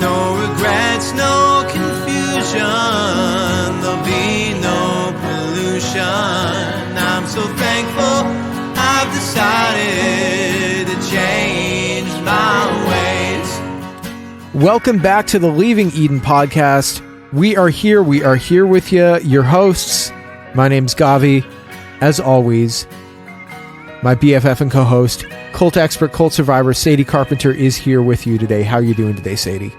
no regrets, no confusion. There'll be no pollution. I'm so thankful I've decided to change my ways. Welcome back to the Leaving Eden podcast. We are here with you, your hosts. My name's Gavi. As always, my BFF and co-host, cult expert, cult survivor, Sadie Carpenter is here with you today. How are you doing today, Sadie?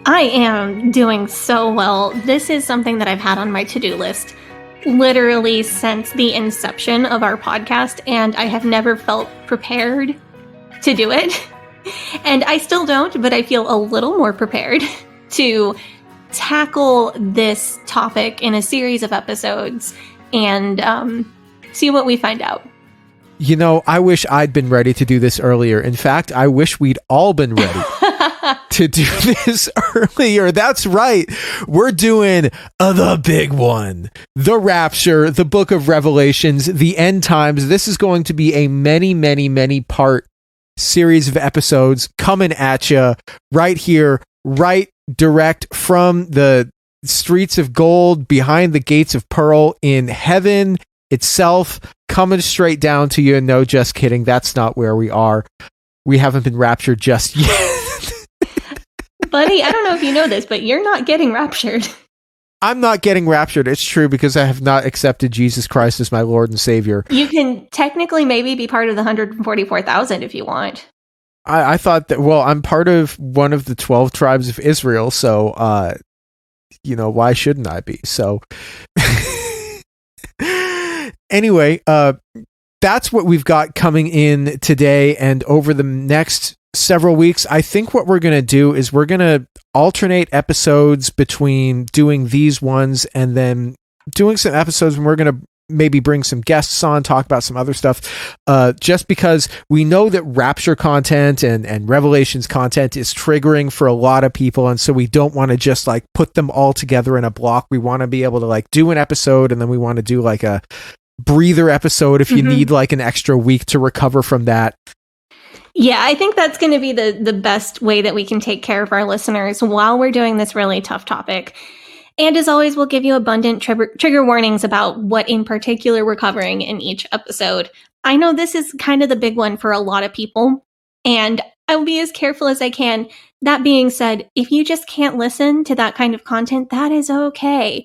I am doing so well. This is something that I've had on my to-do list literally since the inception of our podcast, and I have never felt prepared to do it. And I still don't, but I feel a little more prepared to tackle this topic in a series of episodes and see what we find out. You know, I wish I'd been ready to do this earlier. In fact, I wish we'd all been ready to do this earlier. That's right. We're doing the big one. The Rapture, the book of Revelations, the end times. This is going to be a many part series of episodes coming at you right here, right direct from the streets of gold behind the gates of pearl in heaven itself, coming straight down to you. No, just kidding. That's not where we are. We haven't been raptured just yet. Buddy, I don't know if you know this, but you're not getting raptured. I'm not getting raptured. It's true, because I have not accepted Jesus Christ as my Lord and Savior. You can technically maybe be part of the 144,000 if you want. I thought that, well, I'm part of one of the 12 tribes of Israel, so, why shouldn't I be? So, anyway, that's what we've got coming in today and over the next several weeks. I think what we're going to do is we're going to alternate episodes between doing these ones and then doing some episodes when we're going to maybe bring some guests on, talk about some other stuff, just because we know that Rapture content and Revelations content is triggering for a lot of people, and so we don't want to just like put them all together in a block. We want to be able to like do an episode, and then we want to do like a breather episode if you need like an extra week to recover from that. Yeah, I think that's going to be the best way that we can take care of our listeners while we're doing this really tough topic. And as always, we'll give you abundant trigger warnings about what in particular we're covering in each episode. I know this is kind of the big one for a lot of people, and I will be as careful as I can. That being said, if you just can't listen to that kind of content, that is okay.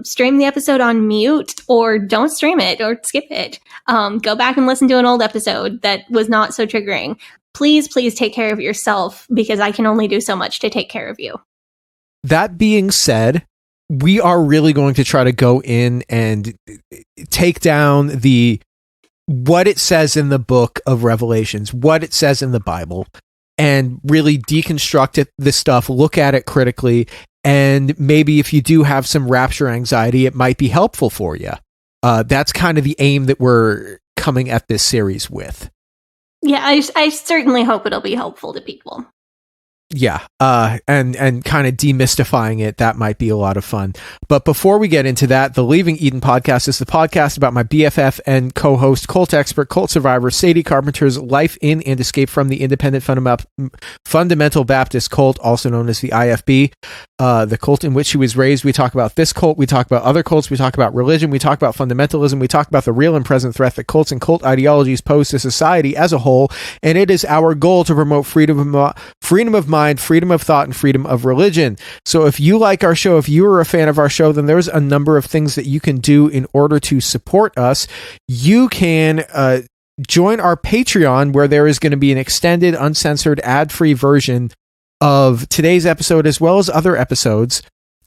Stream the episode on mute, or don't stream it or skip it. Go back and listen to an old episode that was not so triggering. Please take care of yourself, because I can only do so much to take care of you. That being said, we are really going to try to go in and take down what it says in the book of Revelations, what it says in the Bible, and really deconstruct this stuff, look at it critically, and maybe if you do have some rapture anxiety, it might be helpful for you. That's kind of the aim that we're coming at this series with. Yeah, I certainly hope it'll be helpful to people. Yeah, and kind of demystifying it, that might be a lot of fun. But before we get into that, the Leaving Eden podcast is the podcast about my BFF and co-host, cult expert, cult survivor, Sadie Carpenter's life in and escape from the independent fundamental Baptist cult, also known as the IFB, the cult in which she was raised. We talk about this cult, we talk about other cults, we talk about religion, we talk about fundamentalism, we talk about the real and present threat that cults and cult ideologies pose to society as a whole, and it is our goal to promote freedom of mind, freedom of thought, and freedom of religion. So if you like our show, if you are a fan of our show, then there's a number of things that you can do in order to support us. You can join our Patreon, where there is going to be an extended, uncensored, ad-free version of today's episode as well as other episodes.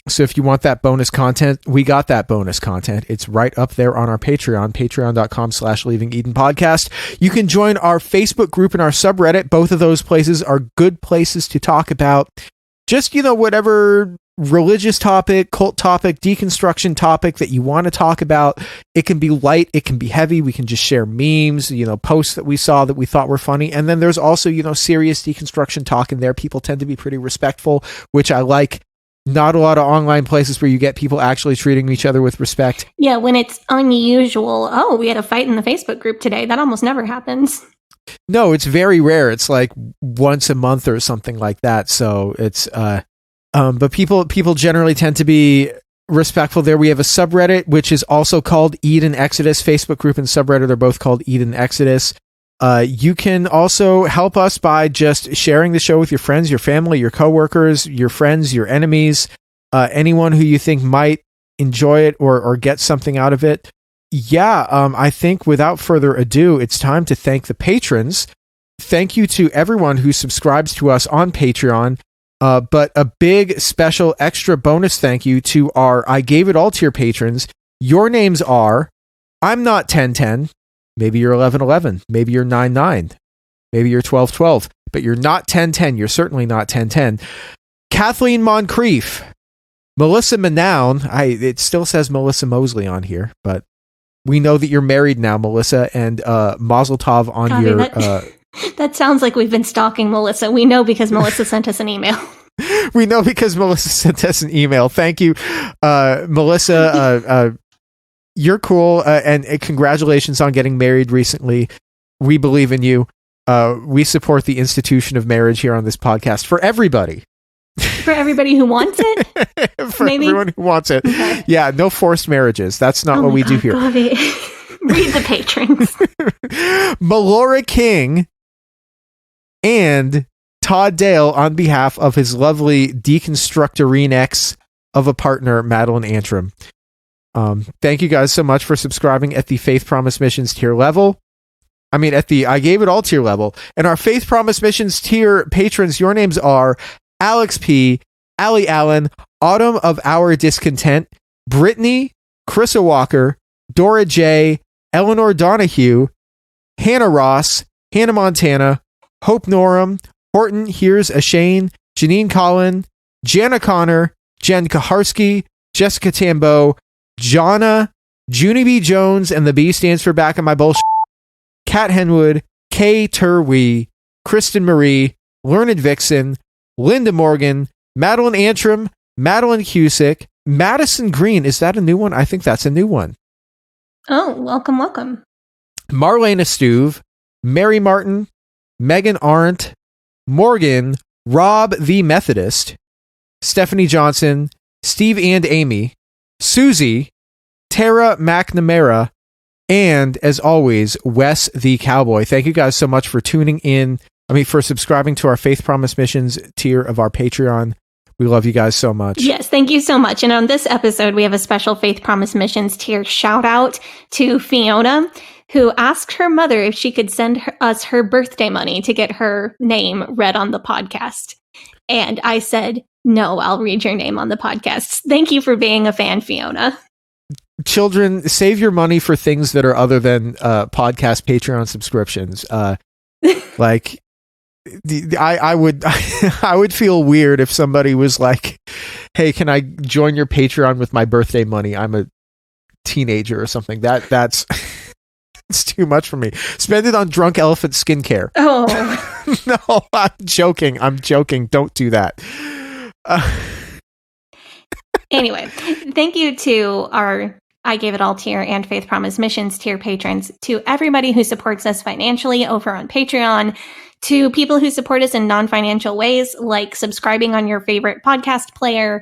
So if you want that bonus content, we got that bonus content. It's right up there on our Patreon, patreon.com/Leaving Eden podcast. You can join our Facebook group and our subreddit. Both of those places are good places to talk about just, whatever religious topic, cult topic, deconstruction topic that you want to talk about. It can be light, it can be heavy. We can just share memes, posts that we saw that we thought were funny. And then there's also, serious deconstruction talk in there. People tend to be pretty respectful, which I like. Not a lot of online places where you get people actually treating each other with respect. Yeah, when it's unusual. Oh, we had a fight in the Facebook group today. That almost never happens. No, it's very rare. It's like once a month or something like that. So it's but people generally tend to be respectful there. We have a subreddit which is also called Eden Exodus. Facebook group and subreddit are both called Eden Exodus. You can also help us by just sharing the show with your friends, your family, your coworkers, your friends, your enemies, anyone who you think might enjoy it or get something out of it. Yeah, I think without further ado, it's time to thank the patrons. Thank you to everyone who subscribes to us on Patreon. But a big, special, extra bonus thank you to our I Gave It All to Your patrons. Your names are, I'm not 1010. Maybe you're 1111. Maybe you're 99. Maybe you're 1212. But you're not 1010. You're certainly not 1010. Kathleen Moncrief. Melissa Manown. It still says Melissa Mosley on here, but we know that you're married now, Melissa, and Mazel Tov on Copy your... That sounds like we've been stalking Melissa. We know because Melissa sent us an email. We know because Melissa sent us an email. Thank you, Melissa. You're cool, and congratulations on getting married recently. We believe in you. We support the institution of marriage here on this podcast for everybody. For everybody who wants it? For maybe? Everyone who wants it. Okay. Yeah, no forced marriages. That's not what we do here. Read the patrons. Melora King and Todd Dale on behalf of his lovely deconstructorine ex of a partner, Madeline Antrim. Thank you guys so much for subscribing at the Faith Promise Missions tier level. I mean, at the I Gave It All tier level. And our Faith Promise Missions tier patrons, your names are Alex P., Allie Allen, Autumn of Our Discontent, Brittany, Chrissa Walker, Dora J., Eleanor Donahue, Hannah Ross, Hannah Montana, Hope Norum, Horton Here's a Shane, Janine Collin, Jana Connor, Jen Kaharski, Jessica Tambo, Jonna, Junie B. Jones, and the B stands for back in my bullshit, Kat Henwood, Kay Turwee, Kristen Marie, Learned Vixen, Linda Morgan, Madeline Antrim, Madeline Cusick, Madison Green. Is that a new one? I think that's a new one. Oh, welcome. Marlena Stuve, Mary Martin, Megan Arndt, Morgan, Rob the Methodist, Stephanie Johnson, Steve and Amy, Susie, Tara McNamara, and as always, Wes the Cowboy. Thank you guys so much for tuning in. For subscribing to our Faith Promise Missions tier of our Patreon. We love you guys so much. Yes, thank you so much. And on this episode, we have a special Faith Promise Missions tier shout out to Fiona, who asked her mother if she could send us her birthday money to get her name read on the podcast. And I said, no, I'll read your name on the podcast. Thank you for being a fan, Fiona. Children, save your money for things that are other than podcast Patreon subscriptions. I would feel weird if somebody was like, hey, can I join your Patreon with my birthday money? I'm a teenager or something. That's it's too much for me. Spend it on Drunk Elephant skincare. Oh. No, I'm joking. Don't do that. Anyway, thank you to our I Gave It All tier and Faith Promise Missions tier patrons, to everybody who supports us financially over on Patreon, to people who support us in non-financial ways, like subscribing on your favorite podcast player,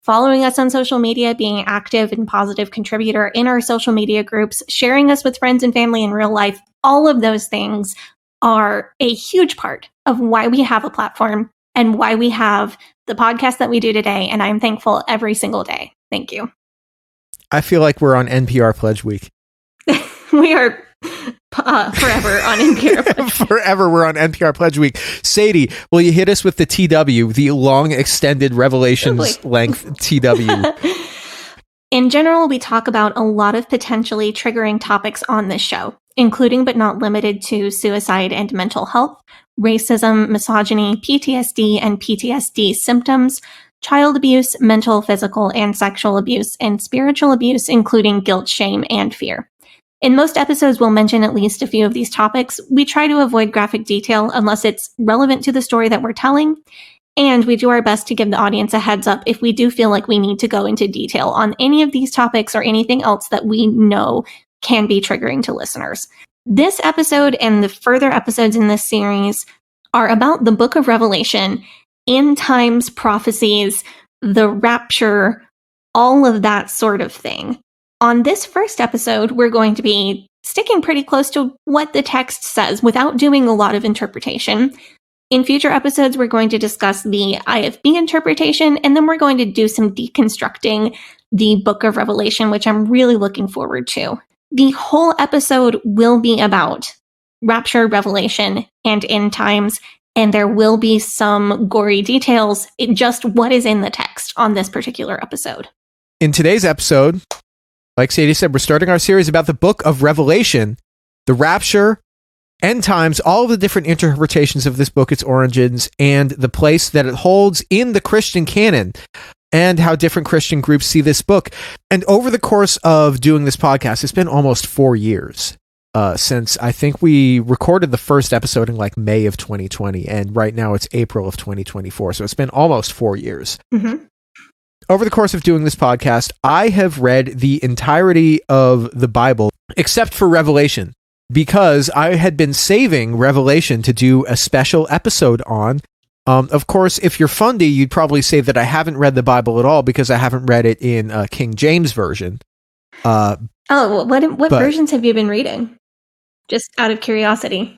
following us on social media, being active and positive contributor in our social media groups, sharing us with friends and family in real life. All of those things are a huge part of why we have a platform and why we have the podcast that we do today. And I'm thankful every single day. Thank you. I feel like we're on NPR Pledge Week. We are forever on NPR Pledge Week. Forever we're on NPR Pledge Week. Sadie, will you hit us with the TW, the long extended Revelations length TW? In general, we talk about a lot of potentially triggering topics on this show, including but not limited to suicide and mental health, racism, misogyny, PTSD and PTSD symptoms, child abuse, mental, physical, and sexual abuse, and spiritual abuse, including guilt, shame, and fear. In most episodes, we'll mention at least a few of these topics. We try to avoid graphic detail unless it's relevant to the story that we're telling, and we do our best to give the audience a heads up if we do feel like we need to go into detail on any of these topics or anything else that we know can be triggering to listeners. This episode and the further episodes in this series are about the book of Revelation, end times prophecies, the rapture, all of that sort of thing. On this first episode, we're going to be sticking pretty close to what the text says without doing a lot of interpretation. In future episodes, we're going to discuss the IFB interpretation, and then we're going to do some deconstructing the book of Revelation, which I'm really looking forward to. The whole episode will be about Rapture, Revelation, and end times, and there will be some gory details, just what is in the text on this particular episode. In today's episode, like Sadie said, we're starting our series about the book of Revelation, the rapture, end times, all of the different interpretations of this book, its origins, and the place that it holds in the Christian canon, and how different Christian groups see this book. And over the course of doing this podcast, it's been almost 4 years since I think we recorded the first episode in like May of 2020, and right now it's April of 2024. So it's been almost 4 years. Mm-hmm. Over the course of doing this podcast, I have read the entirety of the Bible, except for Revelation, because I had been saving Revelation to do a special episode on. Of course, if you're fundy, you'd probably say that I haven't read the Bible at all because I haven't read it in King James Version. What versions have you been reading? Just out of curiosity.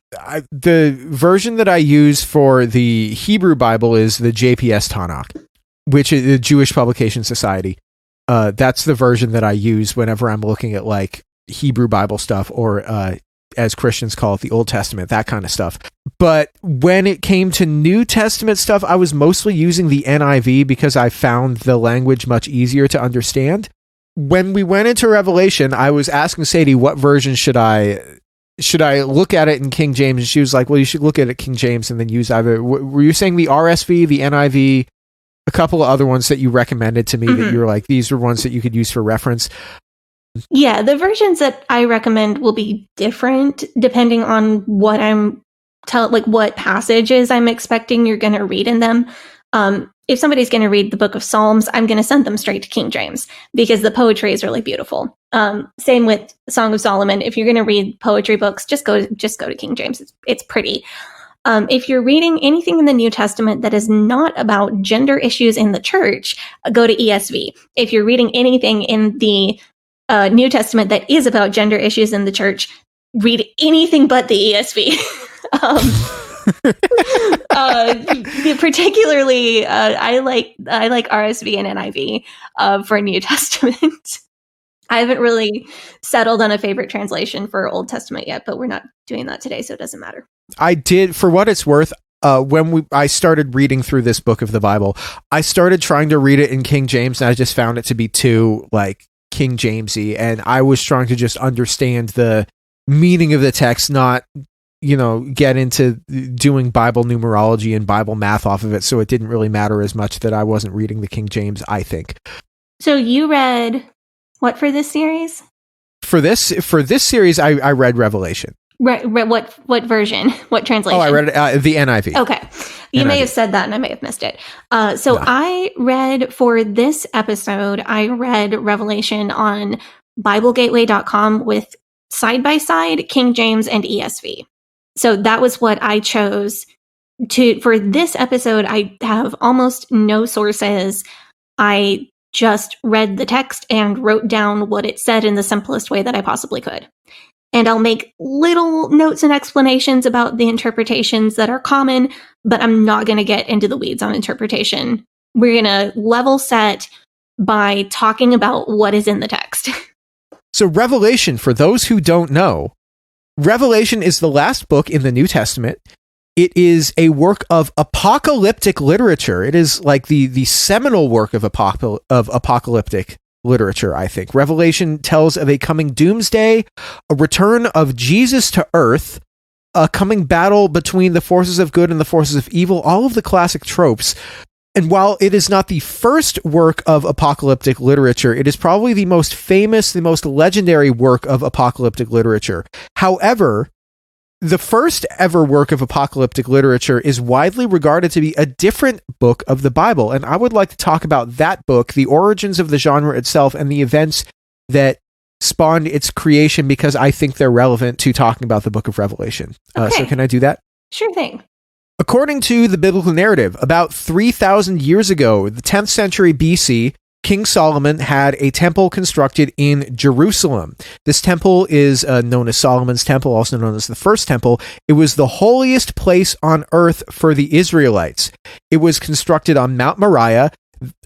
The version that I use for the Hebrew Bible is the JPS Tanakh, which is the Jewish Publication Society. That's the version that I use whenever I'm looking at like Hebrew Bible stuff, or as Christians call it, the Old Testament, that kind of stuff. But when it came to New Testament stuff, I was mostly using the NIV because I found the language much easier to understand. When we went into Revelation, I was asking Sadie, what version should I look at it in King James? And she was like, well, you should look at it King James and then use either. Were you saying the RSV, the NIV, a couple of other ones that you recommended to me that you were like, these are ones that you could use for reference? Yeah, the versions that I recommend will be different depending on what what passages I'm expecting you're going to read in them. If somebody's going to read the book of Psalms, I'm going to send them straight to King James because the poetry is really beautiful. Same with Song of Solomon. If you're going to read poetry books, just go to King James. It's pretty. If you're reading anything in the New Testament that is not about gender issues in the church, go to ESV. If you're reading anything in the New Testament that is about gender issues in the church, read anything but the ESV. Particularly, I like RSV and NIV for New Testament. I haven't really settled on a favorite translation for Old Testament yet, but we're not doing that today, so it doesn't matter. I did, for what it's worth, when I started reading through this book of the Bible, I started trying to read it in King James, and I just found it to be too, like, King Jamesy, and I was trying to just understand the meaning of the text, not, get into doing Bible numerology and Bible math off of it, so it didn't really matter as much that I wasn't reading the King James, I think. So you read what for this series? For this series, I read Revelation. What version? What translation? Oh, I read the NIV. Okay. You may have said that and I may have missed it. So no. I read for this episode, I read Revelation on BibleGateway.com with side-by-side King James and ESV. So that was what I chose for this episode. I have almost no sources. I just read the text and wrote down what it said in the simplest way that I possibly could. And I'll make little notes and explanations about the interpretations that are common, but I'm not going to get into the weeds on interpretation. We're going to level set by talking about what is in the text. So Revelation, for those who don't know, Revelation is the last book in the New Testament. It is a work of apocalyptic literature. It is like the seminal work of apocalyptic literature, I think. Revelation tells of a coming doomsday, a return of Jesus to earth, a coming battle between the forces of good and the forces of evil, all of the classic tropes. And while it is not the first work of apocalyptic literature, it is probably the most famous, the most legendary work of apocalyptic literature. However, the first ever work of apocalyptic literature is widely regarded to be a different book of the Bible. And I would like to talk about that book, the origins of the genre itself, and the events that spawned its creation because I think they're relevant to talking about the book of Revelation. Okay. So can I do that? Sure thing. According to the biblical narrative, about 3,000 years ago, the 10th century BC, King Solomon had a temple constructed in Jerusalem. This temple is known as Solomon's Temple, also known as the First Temple. It was the holiest place on earth for the Israelites. It was constructed on Mount Moriah,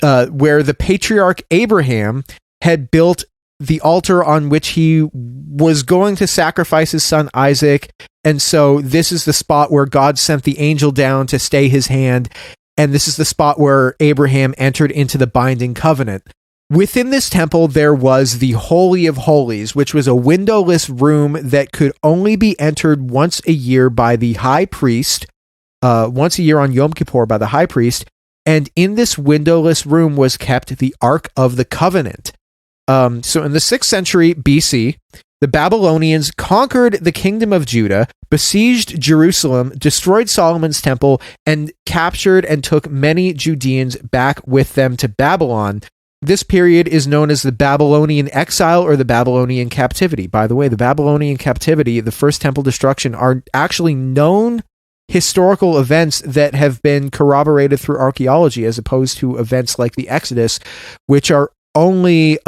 where the patriarch Abraham had built the altar on which he was going to sacrifice his son Isaac. And so this is the spot where God sent the angel down to stay his hand. And this is the spot where Abraham entered into the binding covenant. Within this temple, there was the Holy of Holies, which was a windowless room that could only be entered once a year by the high priest, once a year on Yom Kippur by the high priest. And in this windowless room was kept the Ark of the Covenant. So in the 6th century BC, the Babylonians conquered the kingdom of Judah, besieged Jerusalem, destroyed Solomon's temple, and captured and took many Judeans back with them to Babylon. This period is known as the Babylonian exile or the Babylonian captivity. By the way, the Babylonian captivity, the first temple destruction, are actually known historical events that have been corroborated through archaeology, as opposed to events like the Exodus, which are only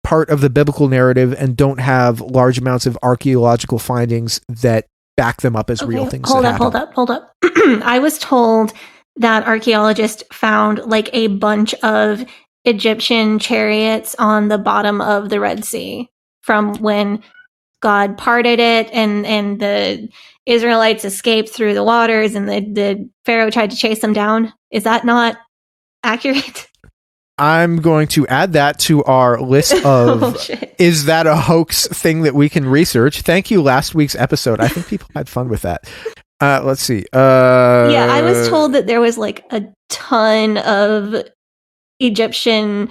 part of the biblical narrative and don't have large amounts of archaeological findings that back them up as real things. Hold up. I was told that archaeologists found like a bunch of Egyptian chariots on the bottom of the Red Sea from when God parted it and the Israelites escaped through the waters and the Pharaoh tried to chase them down. Is that not accurate? I'm going to add that to our list of is that a hoax thing that we can research. Thank you, last week's episode. I think people had fun with that. Let's see. Yeah, I was told that there was like a ton of Egyptian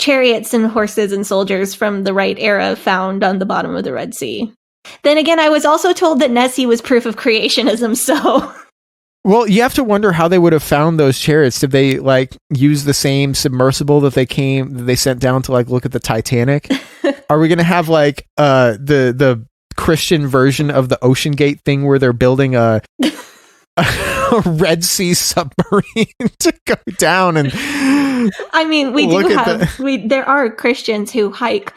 chariots and horses and soldiers from the right era found on the bottom of the Red Sea. Then again, I was also told that Nessie was proof of creationism, so... Well, you have to wonder how they would have found those chariots. Did they like use the same submersible that they sent down to like look at the Titanic? Are we going to have like the Christian version of the Ocean Gate thing where they're building a Red Sea submarine to go down and I mean, there are Christians who hike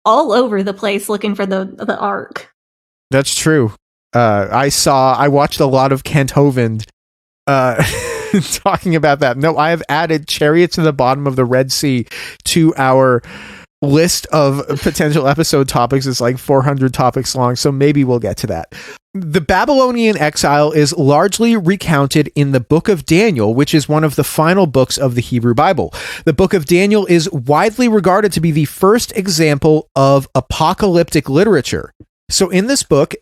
all over the place looking for the Ark. That's true. I watched a lot of Kent Hovind talking about that. No, I have added chariots to the bottom of the Red Sea to our list of potential episode topics. It's like 400 topics long, so maybe we'll get to that. The Babylonian exile is largely recounted in the Book of Daniel, which is one of the final books of the Hebrew Bible. The Book of Daniel is widely regarded to be the first example of apocalyptic literature. So in this book,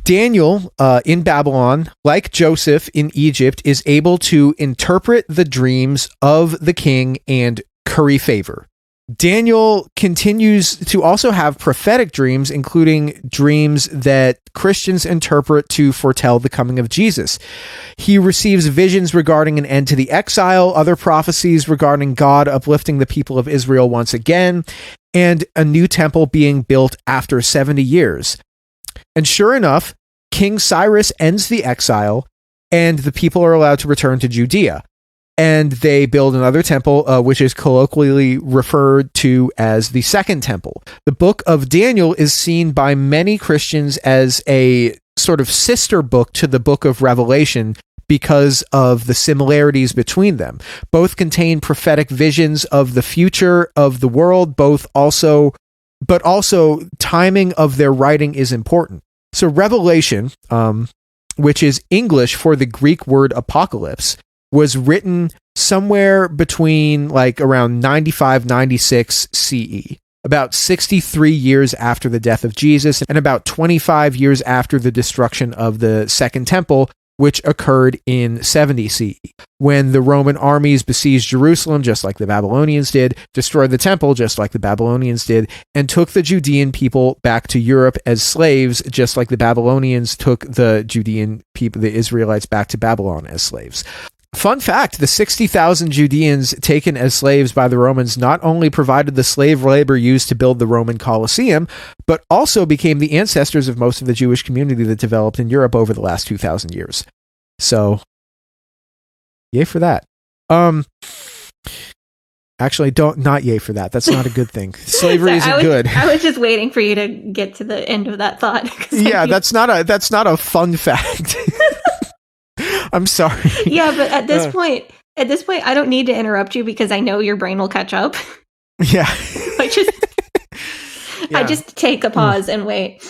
Daniel in Babylon, like Joseph in Egypt, is able to interpret the dreams of the king and curry favor. Daniel continues to also have prophetic dreams, including dreams that Christians interpret to foretell the coming of Jesus. He receives visions regarding an end to the exile, other prophecies regarding God uplifting the people of Israel once again, and a new temple being built after 70 years. And sure enough, King Cyrus ends the exile, and the people are allowed to return to Judea. And they build another temple, which is colloquially referred to as the Second Temple. The Book of Daniel is seen by many Christians as a sort of sister book to the Book of Revelation because of the similarities between them. Both contain prophetic visions of the future of the world, but also timing of their writing is important. So Revelation, which is English for the Greek word apocalypse, was written somewhere between like around 95, 96 CE, about 63 years after the death of Jesus and about 25 years after the destruction of the Second Temple, which occurred in 70 CE, when the Roman armies besieged Jerusalem, just like the Babylonians did, destroyed the temple, just like the Babylonians did, and took the Judean people back to Europe as slaves, just like the Babylonians took the Judean people, the Israelites, back to Babylon as slaves. Fun fact, the 60,000 Judeans taken as slaves by the Romans not only provided the slave labor used to build the Roman Colosseum, but also became the ancestors of most of the Jewish community that developed in Europe over the last 2,000 years. So, yay for that. Actually, not yay for that. That's not a good thing. Slavery isn't good. I was just waiting for you to get to the end of that thought. Yeah, that's not a fun fact. I'm sorry. Yeah, but at this point, I don't need to interrupt you because I know your brain will catch up. Yeah. I just take a pause and wait.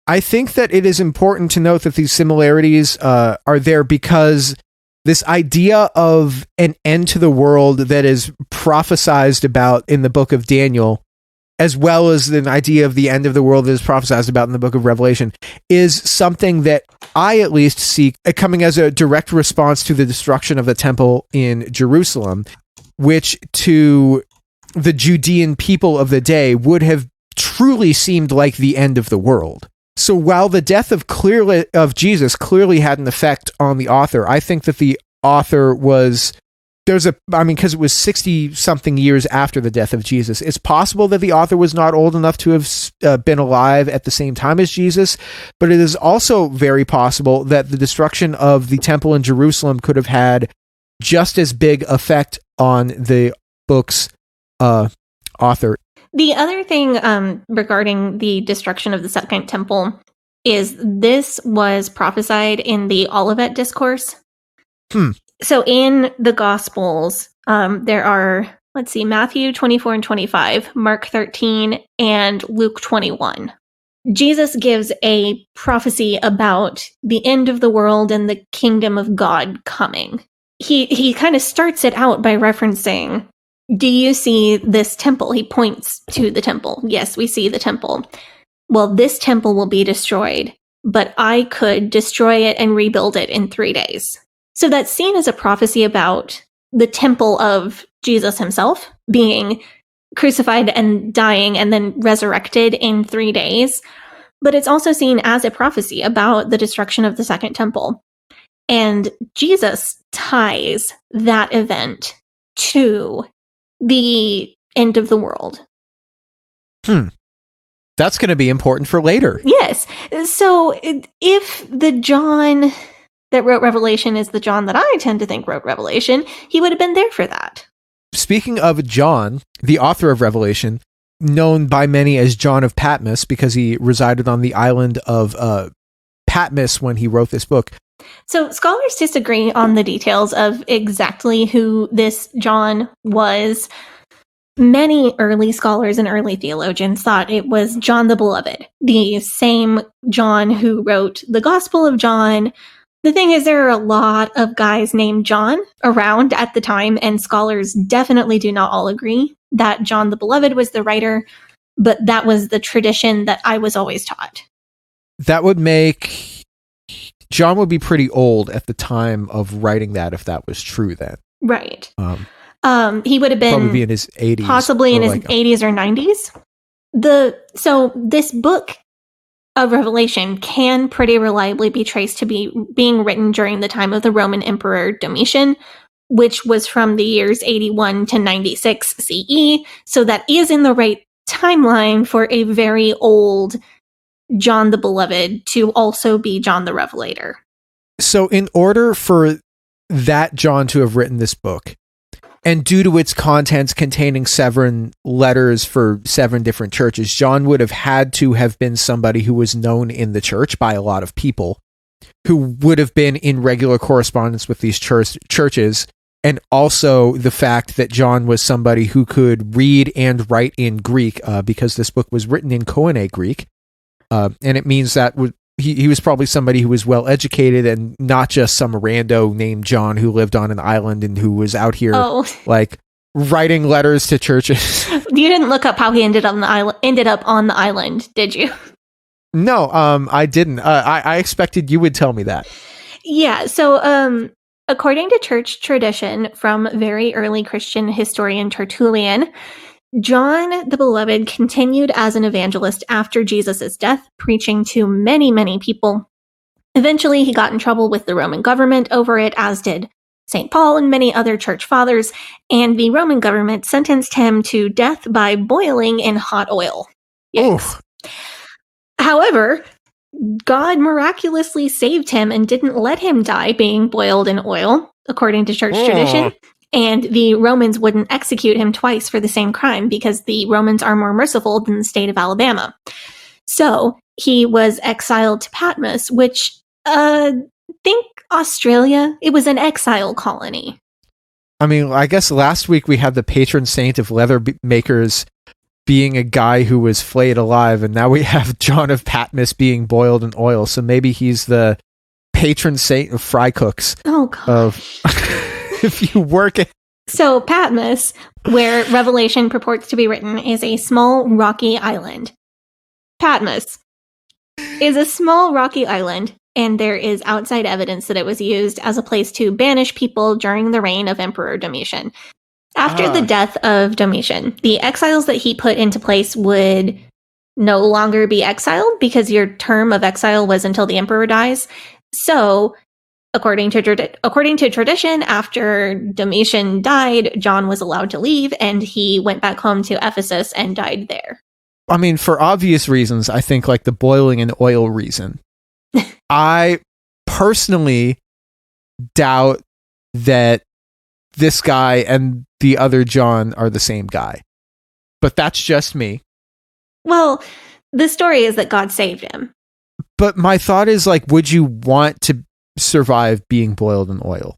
I think that it is important to note that these similarities are there because this idea of an end to the world that is prophesized about in the book of Daniel, as well as the idea of the end of the world that is prophesied about in the book of Revelation, is something that I at least see coming as a direct response to the destruction of the temple in Jerusalem, which to the Judean people of the day would have truly seemed like the end of the world. So while the death of Jesus clearly had an effect on the author, I think that the author was... because it was 60-something years after the death of Jesus, it's possible that the author was not old enough to have been alive at the same time as Jesus, but it is also very possible that the destruction of the temple in Jerusalem could have had just as big effect on the book's author. The other thing regarding the destruction of the Second Temple is this was prophesied in the Olivet Discourse. So in the Gospels, there are, Matthew 24 and 25, Mark 13, and Luke 21. Jesus gives a prophecy about the end of the world and the kingdom of God coming. He kind of starts it out by referencing, do you see this temple? He points to the temple. Yes, we see the temple. Well, this temple will be destroyed, but I could destroy it and rebuild it in 3 days. So that's seen as a prophecy about the temple of Jesus himself being crucified and dying and then resurrected in 3 days. But it's also seen as a prophecy about the destruction of the Second Temple. And Jesus ties that event to the end of the world. That's going to be important for later. Yes. So if the John that wrote Revelation is the John that I tend to think wrote Revelation, he would have been there for that. Speaking of John, the author of Revelation, known by many as John of Patmos because he resided on the island of Patmos when he wrote this book. So scholars disagree on the details of exactly who this John was. Many early scholars and early theologians thought it was John the Beloved, the same John who wrote the Gospel of John. The thing is, there are a lot of guys named John around at the time, and scholars definitely do not all agree that John the Beloved was the writer, but that was the tradition that I was always taught. That would make... John would be pretty old at the time of writing that if that was true then. Right. He would have been probably be in his 80s. Possibly in his 80s or 90s. So this book of Revelation can pretty reliably be traced to being written during the time of the Roman Emperor Domitian, which was from the years 81 to 96 CE. So that is in the right timeline for a very old John the Beloved to also be John the Revelator. So in order for that John to have written this book, and due to its contents containing 7 letters for 7 different churches, John would have had to have been somebody who was known in the church by a lot of people, who would have been in regular correspondence with these churches, and also the fact that John was somebody who could read and write in Greek, because this book was written in Koine Greek. And it means that he was probably somebody who was well educated and not just some rando named John who lived on an island and who was out here like writing letters to churches. You didn't look up how he ended up on the island, did you? No, I didn't. I expected you would tell me that. Yeah. So, according to church tradition from very early Christian historian Tertullian, John the Beloved continued as an evangelist after Jesus' death, preaching to many, many people. Eventually, he got in trouble with the Roman government over it, as did St. Paul and many other church fathers, and the Roman government sentenced him to death by boiling in hot oil. Yikes. However, God miraculously saved him and didn't let him die being boiled in oil, according to church tradition. And the Romans wouldn't execute him twice for the same crime because the Romans are more merciful than the state of Alabama. So he was exiled to Patmos, which, think Australia. It was an exile colony. I mean, I guess last week we had the patron saint of leather makers being a guy who was flayed alive, and now we have John of Patmos being boiled in oil. So maybe he's the patron saint of fry cooks. Oh, God. If you work at... So Patmos, where Revelation purports to be written, is a small rocky island. Patmos is a small rocky island, and there is outside evidence that it was used as a place to banish people during the reign of Emperor Domitian. After the death of Domitian, the exiles that he put into place would no longer be exiled because your term of exile was until the emperor dies. So, according to tradition, after Domitian died, John was allowed to leave, and he went back home to Ephesus and died there. I mean, for obvious reasons, I think like the boiling in oil reason. I personally doubt that this guy and the other John are the same guy. But that's just me. Well, the story is that God saved him. But my thought is like, would you want to survive being boiled in oil?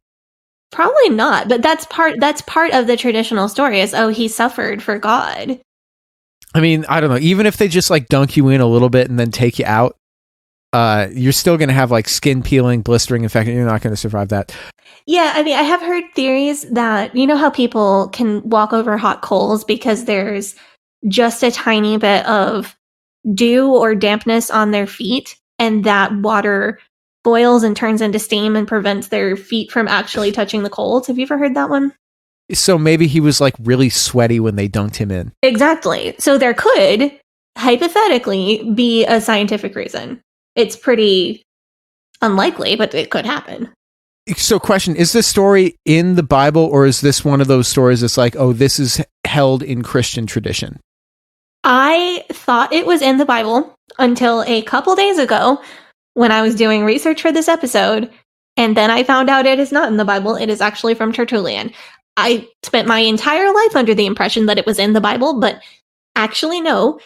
Probably not, but that's part of the traditional story is, oh, he suffered for God. I mean, I don't know. Even if they just like dunk you in a little bit and then take you out, you're still going to have like skin peeling, blistering infection. You're not going to survive that. Yeah, I mean, I have heard theories that, you know how people can walk over hot coals because there's just a tiny bit of dew or dampness on their feet, and that water boils and turns into steam and prevents their feet from actually touching the coals. Have you ever heard that one? So maybe he was like really sweaty when they dunked him in. Exactly. So there could, hypothetically, be a scientific reason. It's pretty unlikely, but it could happen. So question, is this story in the Bible, or is this one of those stories that's like, oh, this is held in Christian tradition? I thought it was in the Bible until a couple days ago when I was doing research for this episode, and then I found out it is not in the Bible. It is actually from Tertullian. I spent my entire life under the impression that it was in the Bible, but actually no,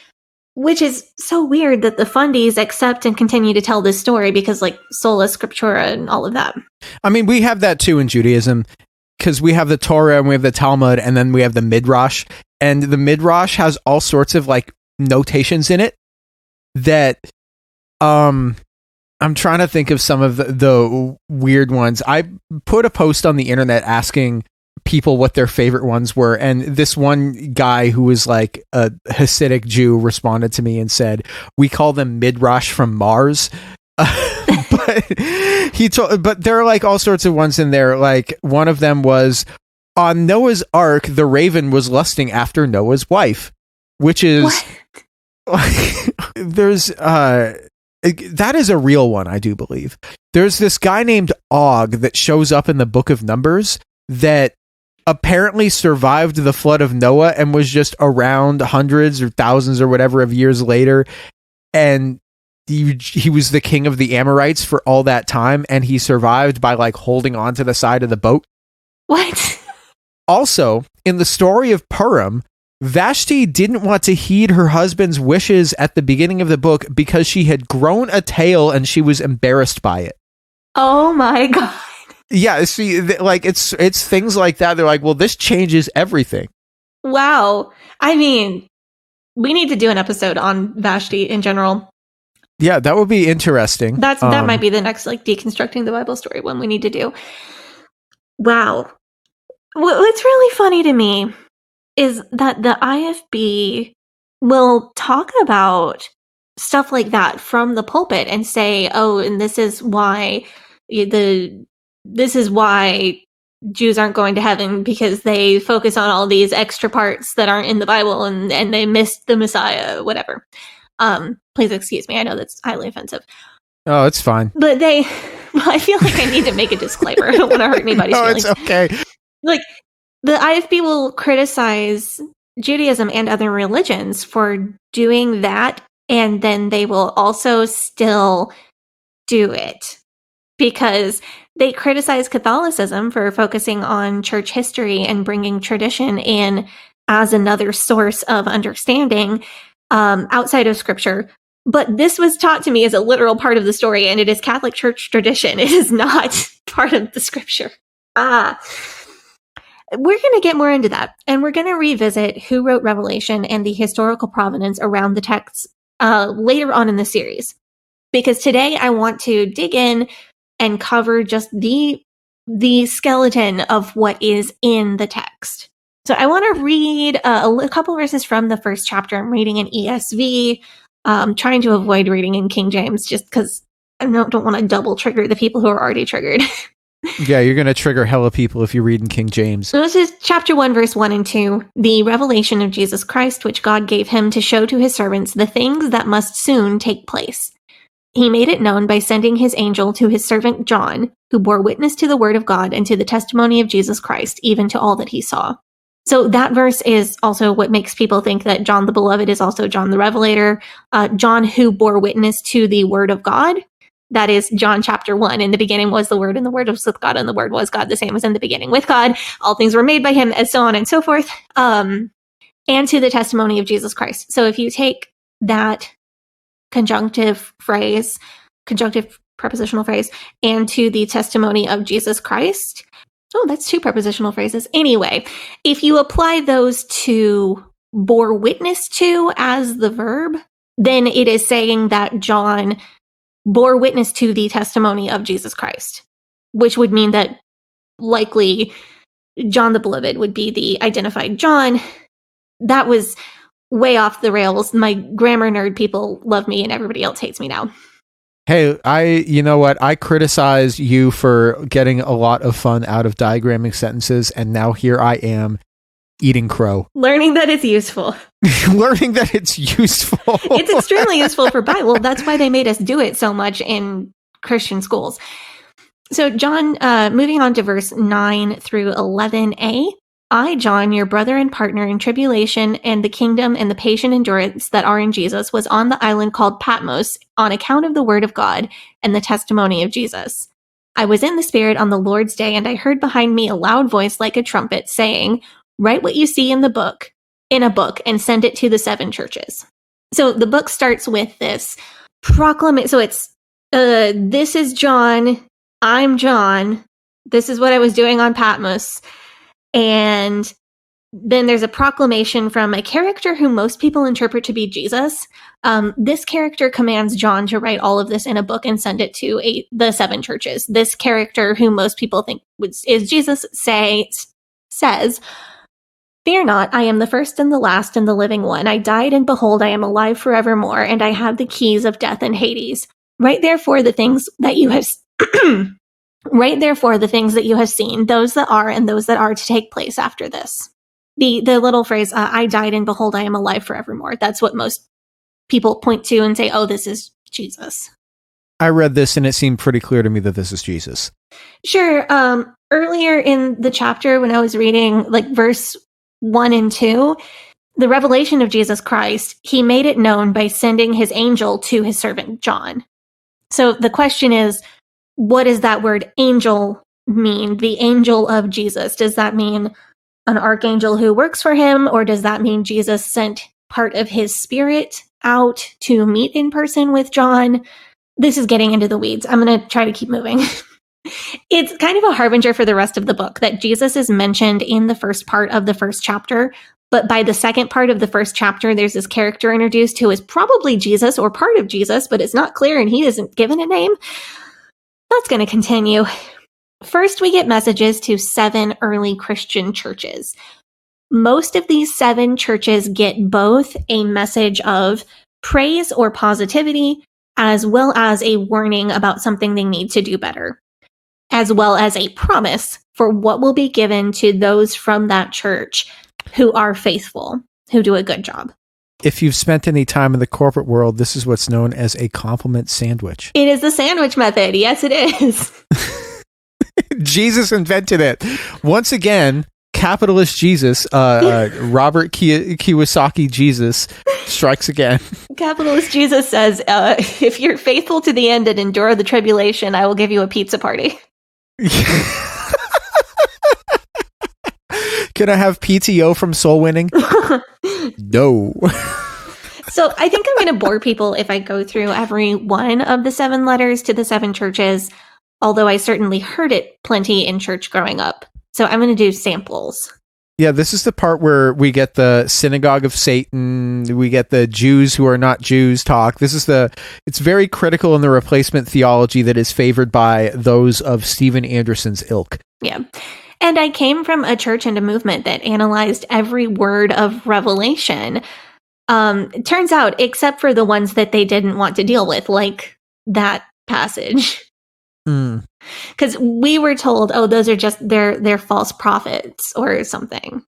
which is so weird that the fundies accept and continue to tell this story because like sola scriptura and all of that. I mean, we have that too in Judaism because we have the Torah and we have the Talmud and then we have the Midrash, and the Midrash has all sorts of like notations in it that I'm trying to think of some of the weird ones. I put a post on the internet asking people what their favorite ones were, and this one guy who was like a Hasidic Jew responded to me and said, we call them Midrash from Mars. But there are like all sorts of ones in there. Like one of them was, on Noah's Ark, the raven was lusting after Noah's wife, which is there's that is a real one, I do believe. There's this guy named Og that shows up in the Book of Numbers that apparently survived the flood of Noah and was just around hundreds or thousands or whatever of years later, and he was the king of the Amorites for all that time, and he survived by like holding on to the side of the boat. What? Also, in the story of Purim, Vashti didn't want to heed her husband's wishes at the beginning of the book because she had grown a tail and she was embarrassed by it. Oh my God. Yeah, see, like it's things like that. They're like, well, this changes everything. Wow. I mean, we need to do an episode on Vashti in general. Yeah, that would be interesting. That might be the next like deconstructing the Bible story one we need to do. Wow. What's really funny to me is that the IFB will talk about stuff like that from the pulpit and say, oh, and this is why Jews aren't going to heaven because they focus on all these extra parts that aren't in the Bible and they missed the Messiah, whatever. Please excuse me. I know that's highly offensive. Oh, it's fine. But they I feel like I need to make a disclaimer. I don't want to hurt anybody's No, feelings. it's okay. Like, the IFB will criticize Judaism and other religions for doing that, and then they will also still do it because they criticize Catholicism for focusing on church history and bringing tradition in as another source of understanding outside of scripture. But this was taught to me as a literal part of the story, and it is Catholic Church tradition. It is not part of the scripture. We're going to get more into that, and we're going to revisit who wrote Revelation and the historical provenance around the texts later on in the series. Because today I want to dig in and cover just the skeleton of what is in the text. So I want to read a couple verses from the first chapter. I'm reading in ESV, trying to avoid reading in King James just because I don't want to double trigger the people who are already triggered. Yeah, you're going to trigger hella people if you read in King James. So this is chapter 1, verse 1 and 2, the revelation of Jesus Christ, which God gave him to show to his servants the things that must soon take place. He made it known by sending his angel to his servant John, who bore witness to the word of God and to the testimony of Jesus Christ, even to all that he saw. So that verse is also what makes people think that John the Beloved is also John the Revelator, John who bore witness to the word of God. That is John chapter 1. In the beginning was the Word, and the Word was with God, and the Word was God. The same was in the beginning with God. All things were made by him, and so on and so forth. And to the testimony of Jesus Christ. So if you take that conjunctive prepositional phrase, and to the testimony of Jesus Christ, that's two prepositional phrases. Anyway, if you apply those to bore witness to as the verb, then it is saying that John bore witness to the testimony of Jesus Christ, which would mean that likely John the Beloved would be the identified John. That was way off the rails. My grammar nerd people love me and everybody else hates me now. Hey, you know what? I criticize you for getting a lot of fun out of diagramming sentences, and now here I am eating crow. Learning that it's useful. Learning that it's useful. It's extremely useful for Bible. That's why they made us do it so much in Christian schools. So John, moving on to verse 9 through 11a. I, John, your brother and partner in tribulation and the kingdom and the patient endurance that are in Jesus, was on the island called Patmos on account of the word of God and the testimony of Jesus. I was in the Spirit on the Lord's day, and I heard behind me a loud voice like a trumpet saying, "Write what you see in a book, and send it to the 7 churches." So the book starts with this proclamation. So it's, this is John, I'm John, this is what I was doing on Patmos. And then there's a proclamation from a character who most people interpret to be Jesus. This character commands John to write all of this in a book and send it to the 7 churches. This character, who most people think is Jesus, says, "Fear not, I am the first and the last and the living one. I died, and behold, I am alive forevermore, and I have the keys of death and Hades. Write therefore the things that you have Write therefore the things that you have seen, those that are and those that are to take place after this." The little phrase, "I died, and behold, I am alive forevermore." That's what most people point to and say, "Oh, this is Jesus." I read this and it seemed pretty clear to me that this is Jesus. Sure. Earlier in the chapter, when I was reading like verse 1 and 2, the revelation of Jesus Christ, he made it known by sending his angel to his servant John. So the question is, what does that word angel mean? The angel of Jesus. Does that mean an archangel who works for him? Or does that mean Jesus sent part of his spirit out to meet in person with John? This is getting into the weeds. I'm going to try to keep moving. It's kind of a harbinger for the rest of the book that Jesus is mentioned in the first part of the first chapter. But by the second part of the first chapter, there's this character introduced who is probably Jesus or part of Jesus, but it's not clear and he isn't given a name. That's going to continue. First, we get messages to 7 early Christian churches. Most of these 7 churches get both a message of praise or positivity, as well as a warning about something they need to do better, as well as a promise for what will be given to those from that church who are faithful, who do a good job. If you've spent any time in the corporate world, this is what's known as a compliment sandwich. It is the sandwich method. Yes, it is. Jesus invented it. Once again, capitalist Jesus, Robert Kiyosaki Jesus, strikes again. Capitalist Jesus says, if you're faithful to the end and endure the tribulation, I will give you a pizza party. Can I have PTO from soul winning? No. So I think I'm going to bore people if I go through every one of the 7 letters to the 7 churches, although I certainly heard it plenty in church growing up. So I'm going to do samples. Yeah, this is the part where we get the synagogue of Satan, we get the Jews who are not Jews talk. It's very critical in the replacement theology that is favored by those of Stephen Anderson's ilk. Yeah. And I came from a church and a movement that analyzed every word of Revelation. It turns out, except for the ones that they didn't want to deal with, like that passage. Because we were told, oh, those are just they're false prophets or something.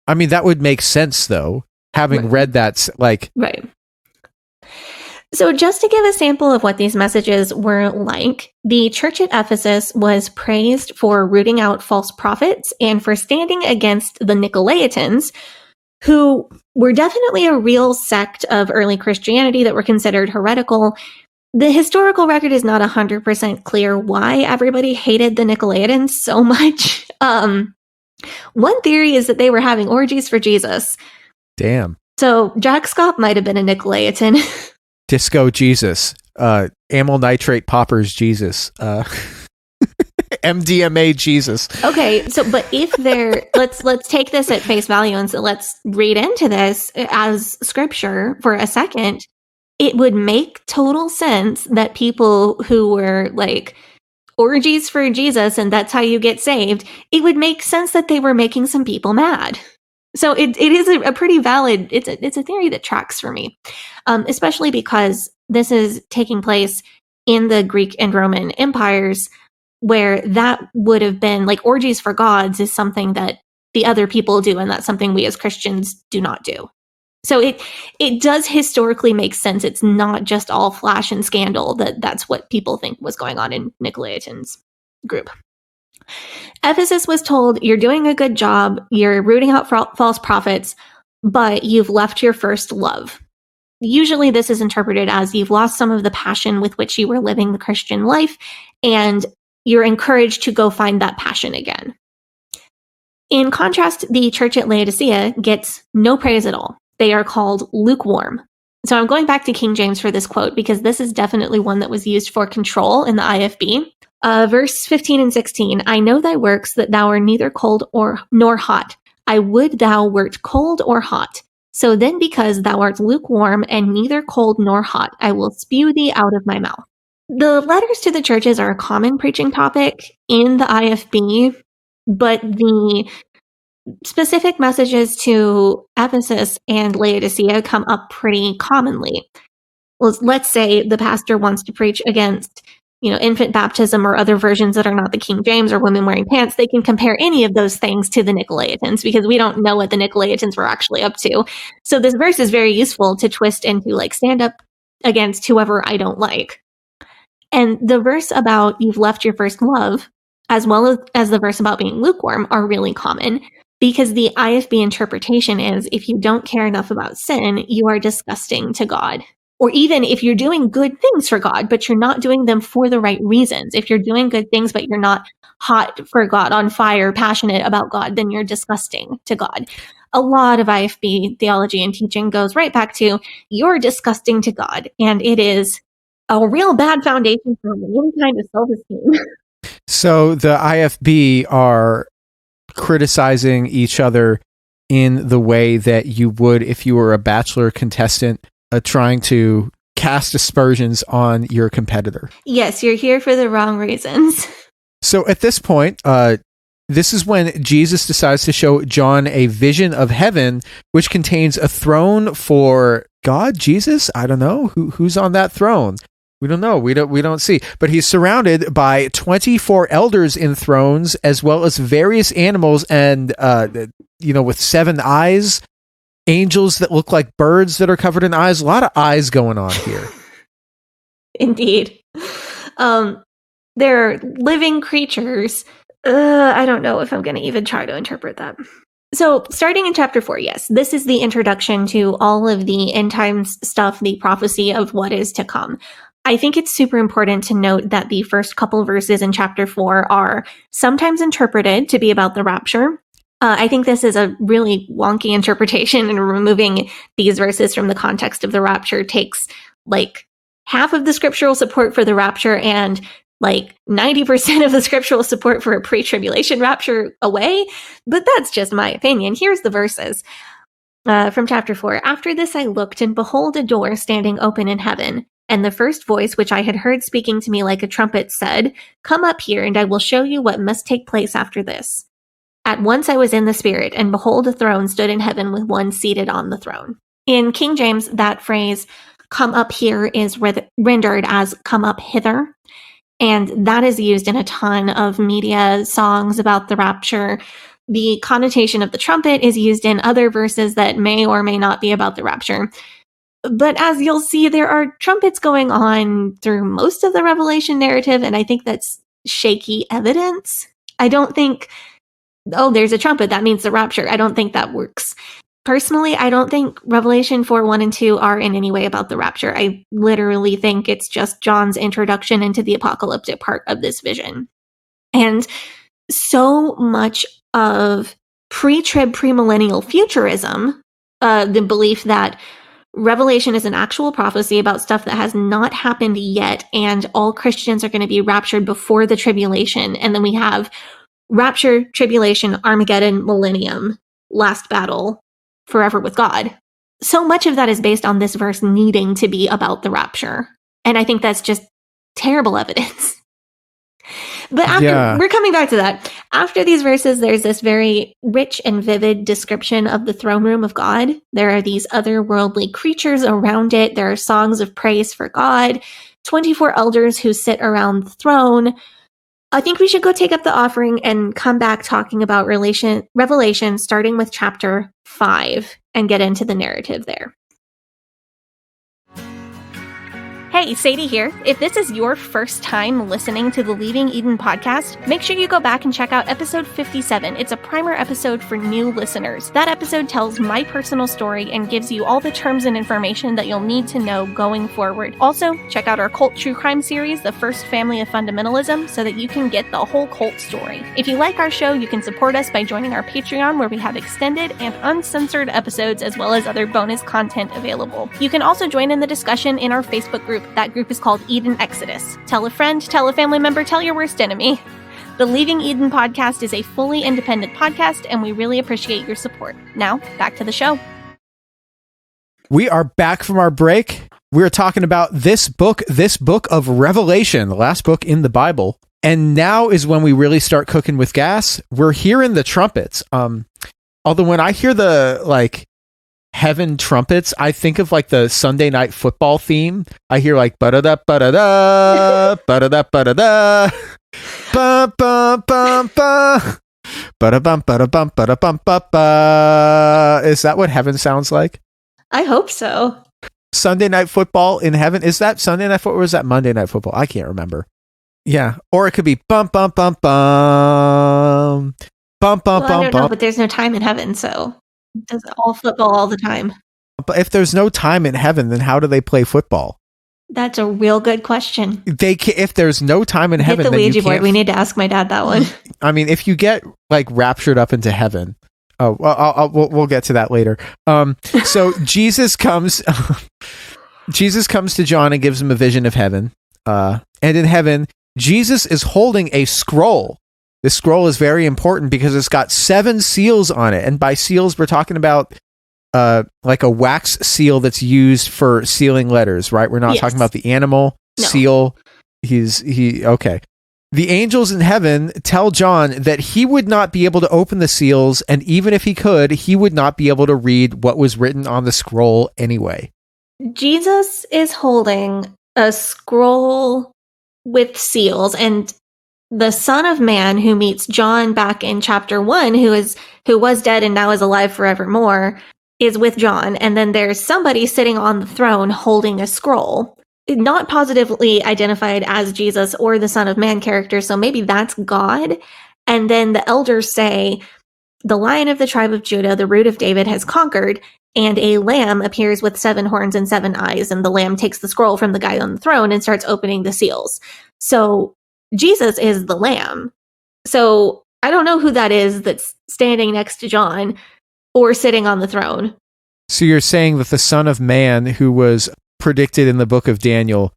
I mean, that would make sense, though, having read that, like... Right. So just to give a sample of what these messages were like, the church at Ephesus was praised for rooting out false prophets and for standing against the Nicolaitans, who were definitely a real sect of early Christianity that were considered heretical. The historical record is not 100% clear why everybody hated the Nicolaitans so much. One theory is that they were having orgies for Jesus. Damn. So Jack Scott might have been a Nicolaitan. Disco Jesus. Amyl nitrate poppers Jesus. MDMA Jesus. Okay, so but if they're let's take this at face value and so let's read into this as scripture for a second. It would make total sense that people who were like orgies for Jesus and that's how you get saved, it would make sense that they were making some people mad. So it is a pretty valid, it's a theory that tracks for me, especially because this is taking place in the Greek and Roman empires where that would have been like orgies for gods is something that the other people do. And that's something we as Christians do not do. So it does historically make sense. It's not just all flash and scandal that's what people think was going on in Nicolaitan's group. Ephesus was told, you're doing a good job, you're rooting out false prophets, but you've left your first love. Usually this is interpreted as you've lost some of the passion with which you were living the Christian life, and you're encouraged to go find that passion again. In contrast, the church at Laodicea gets no praise at all. They are called lukewarm. So I'm going back to King James for this quote because this is definitely one that was used for control in the IFB. Verse 15 and 16, I know thy works, that thou art neither cold nor hot. I would thou wert cold or hot. So then because thou art lukewarm and neither cold nor hot, I will spew thee out of my mouth. The letters to the churches are a common preaching topic in the IFB, but the specific messages to Ephesus and Laodicea come up pretty commonly. Well, let's say the pastor wants to preach against, infant baptism or other versions that are not the King James or women wearing pants. They can compare any of those things to the Nicolaitans because we don't know what the Nicolaitans were actually up to. So this verse is very useful to twist into like stand up against whoever I don't like. And the verse about you've left your first love, as well as the verse about being lukewarm, are really common. Because the IFB interpretation is if you don't care enough about sin, you are disgusting to God. Or even if you're doing good things for God, but you're not doing them for the right reasons. If you're doing good things, but you're not hot for God, on fire, passionate about God, then you're disgusting to God. A lot of IFB theology and teaching goes right back to you're disgusting to God. And it is a real bad foundation for any kind of self-esteem. So the IFB are criticizing each other in the way that you would if you were a Bachelor contestant trying to cast aspersions on your competitor. Yes, you're here for the wrong reasons. So at this point, this is when Jesus decides to show John a vision of heaven, which contains a throne for God, Jesus? I don't know. Who's on that throne? We don't know. We don't see. But he's surrounded by 24 elders in thrones, as well as various animals and, with 7 eyes. angels that look like birds that are covered in eyes. A lot of eyes going on here. Indeed. They're living creatures. I don't know if I'm going to even try to interpret that. So, starting in chapter 4, yes, this is the introduction to all of the end times stuff, the prophecy of what is to come. I think it's super important to note that the first couple verses in chapter 4 are sometimes interpreted to be about the rapture. I think this is a really wonky interpretation, and removing these verses from the context of the rapture takes like half of the scriptural support for the rapture and like 90% of the scriptural support for a pre-tribulation rapture away. But that's just my opinion. Here's the verses from chapter 4. After this I looked, and behold, a door standing open in heaven. And the first voice which I had heard speaking to me like a trumpet said, "Come up here, and I will show you what must take place after this." At once I was in the Spirit, and behold, a throne stood in heaven with one seated on the throne. In King James, that phrase, "come up here," is rendered as "come up hither." And that is used in a ton of media songs about the rapture. The connotation of the trumpet is used in other verses that may or may not be about the rapture. But as you'll see, there are trumpets going on through most of the Revelation narrative, and I think that's shaky evidence. I don't think, oh, there's a trumpet, that means the rapture. I don't think that works. Personally, I don't think Revelation 4, 1, and 2 are in any way about the rapture. I literally think it's just John's introduction into the apocalyptic part of this vision. And so much of pre-trib, premillennial futurism, the belief that Revelation is an actual prophecy about stuff that has not happened yet, and all Christians are going to be raptured before the tribulation. And then we have rapture, tribulation, Armageddon, millennium, last battle, forever with God. So much of that is based on this verse needing to be about the rapture. And I think that's just terrible evidence. But we're coming back to that. After these verses, there's this very rich and vivid description of the throne room of God. There are these otherworldly creatures around it. There are songs of praise for God, 24 elders who sit around the throne. I think we should go take up the offering and come back talking about Revelation, starting with chapter 5, and get into the narrative there. Hey, Sadie here. If this is your first time listening to the Leaving Eden podcast, make sure you go back and check out episode 57. It's a primer episode for new listeners. That episode tells my personal story and gives you all the terms and information that you'll need to know going forward. Also, check out our cult true crime series, The First Family of Fundamentalism, so that you can get the whole cult story. If you like our show, you can support us by joining our Patreon, where we have extended and uncensored episodes as well as other bonus content available. You can also join in the discussion in our Facebook group. That group is called Eden Exodus. Tell a friend, tell a family member, tell your worst enemy. The Leaving Eden podcast is a fully independent podcast, and we really appreciate your support. Now, back to the show. We are back from our break. We're talking about this book of Revelation, the last book in the Bible. And now is when we really start cooking with gas. We're hearing the trumpets. Although when I hear the, heaven trumpets, I think of the Sunday Night Football theme. I hear ba-da-da, ba-da-da, ba-da-da, ba-da-da, ba-bum-bum-bum, ba-da-bum, ba-da-bum, ba-da-bum, ba-ba. Is that what heaven sounds like? I hope so. Sunday Night Football in heaven? Is that Sunday Night Football or is that Monday Night Football? I can't remember. Yeah. Or it could be bum, bum, bum, bum, bum, bum, I bum, don't bum. know, but there's no time in heaven, so it does all football all the time. But if there's no time in heaven, then how do they play football? That's a real good question. If there's no time in heaven, get the then Ouija board. We need to ask my dad that one. I mean, if you get raptured up into heaven, we'll get to that later. So Jesus comes to John and gives him a vision of heaven. And in heaven, Jesus is holding a scroll. This scroll is very important because it's got 7 seals on it. And by seals, we're talking about a wax seal that's used for sealing letters, right? We're not talking about the animal seal. Okay. The angels in heaven tell John that he would not be able to open the seals, and even if he could, he would not be able to read what was written on the scroll anyway. Jesus is holding a scroll with seals, and the Son of Man, who meets John back in chapter 1, who was dead and now is alive forevermore, is with John, and then there's somebody sitting on the throne holding a scroll. Not positively identified as Jesus or the Son of Man character, so maybe that's God. And then the elders say, the Lion of the tribe of Judah, the Root of David, has conquered, and a lamb appears with 7 horns and 7 eyes, and the lamb takes the scroll from the guy on the throne and starts opening the seals. So Jesus is the lamb. So I don't know who that is that's standing next to John or sitting on the throne. So you're saying that the Son of Man, who was predicted in the book of Daniel,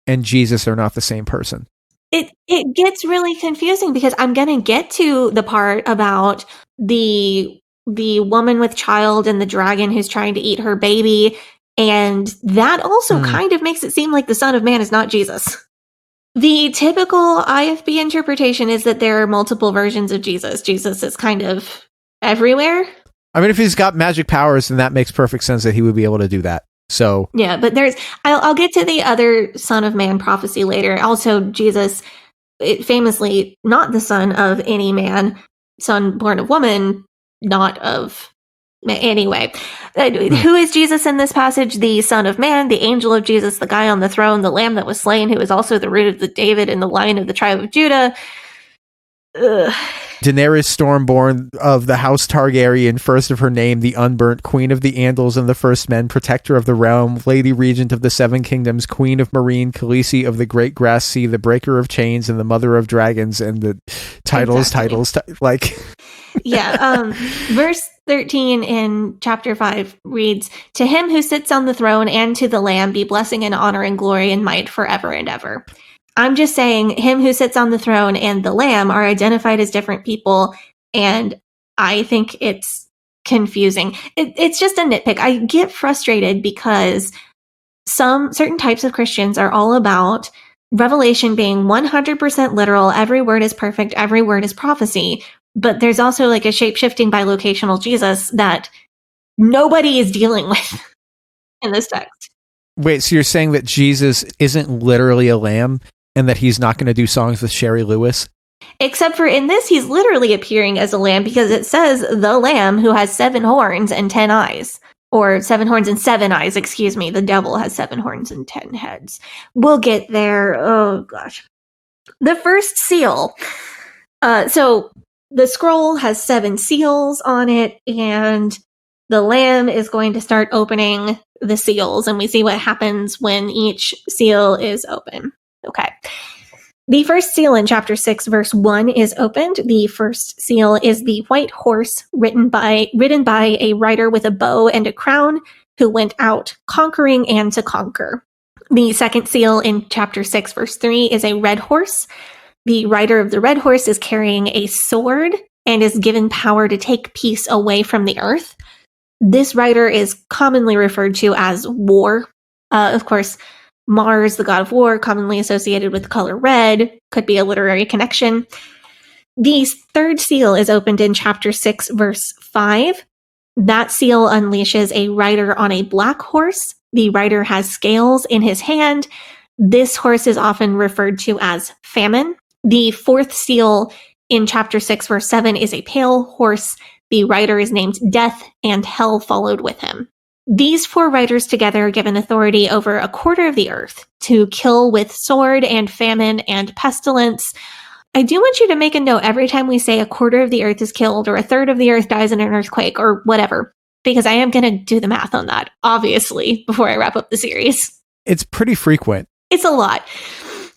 and Jesus are not the same person? It gets really confusing because I'm going to get to the part about the woman with child and the dragon who's trying to eat her baby, and that also kind of makes it seem like the Son of Man is not Jesus. The typical IFB interpretation is that there are multiple versions of Jesus. Jesus is kind of everywhere. I mean, if he's got magic powers, then that makes perfect sense that he would be able to do that. So yeah, but I'll get to the other Son of Man prophecy later. Also, Jesus, famously not the son of any man, son born of woman, not of anyway. Who is Jesus in this passage? The Son of Man, the angel of Jesus, the guy on the throne, the lamb that was slain, who is also the Root of the David and the Lion of the tribe of Judah. Ugh. Daenerys Stormborn of the House Targaryen, first of her name, the Unburnt, Queen of the Andals and the First Men, Protector of the Realm, Lady Regent of the Seven Kingdoms, Queen of Marine, Khaleesi of the Great Grass Sea, the Breaker of Chains, and the Mother of Dragons, and the titles, Yeah. Verse 13 in chapter 5 reads, "To him who sits on the throne and to the Lamb be blessing and honor and glory and might forever and ever." I'm just saying him who sits on the throne and the Lamb are identified as different people, and I think it's confusing. It's just a nitpick. I get frustrated because certain types of Christians are all about Revelation being 100% literal, every word is perfect, every word is prophecy, but there's also like a shape-shifting bilocational Jesus that nobody is dealing with in this text. Wait, so you're saying that Jesus isn't literally a lamb and that he's not going to do songs with Sherry Lewis? Except for in this, he's literally appearing as a lamb because it says the lamb who has 7 horns and 10 eyes. Or 7 horns and 7 eyes, excuse me. The devil has 7 horns and 10 heads. We'll get there. Oh, gosh. The first seal. So the scroll has 7 seals on it, and the lamb is going to start opening the seals, and we see what happens when each seal is open. Okay. The first seal in chapter 6, verse 1 is opened. The first seal is the white horse ridden by a rider with a bow and a crown who went out conquering and to conquer. The second seal in chapter 6, verse 3 is a red horse. The rider of the red horse is carrying a sword and is given power to take peace away from the earth. This rider is commonly referred to as war. Of course, Mars, the god of war, commonly associated with the color red, could be a literary connection. The third seal is opened in chapter 6, verse 5. That seal unleashes a rider on a black horse. The rider has scales in his hand. This horse is often referred to as Famine. The fourth seal in chapter 6, verse 7 is a pale horse. The rider is named Death, and hell followed with him. These 4 riders together are given authority over a quarter of the earth to kill with sword and famine and pestilence. I do want you to make a note every time we say a quarter of the earth is killed or a third of the earth dies in an earthquake or whatever, because I am going to do the math on that, obviously, before I wrap up the series. It's pretty frequent. It's a lot.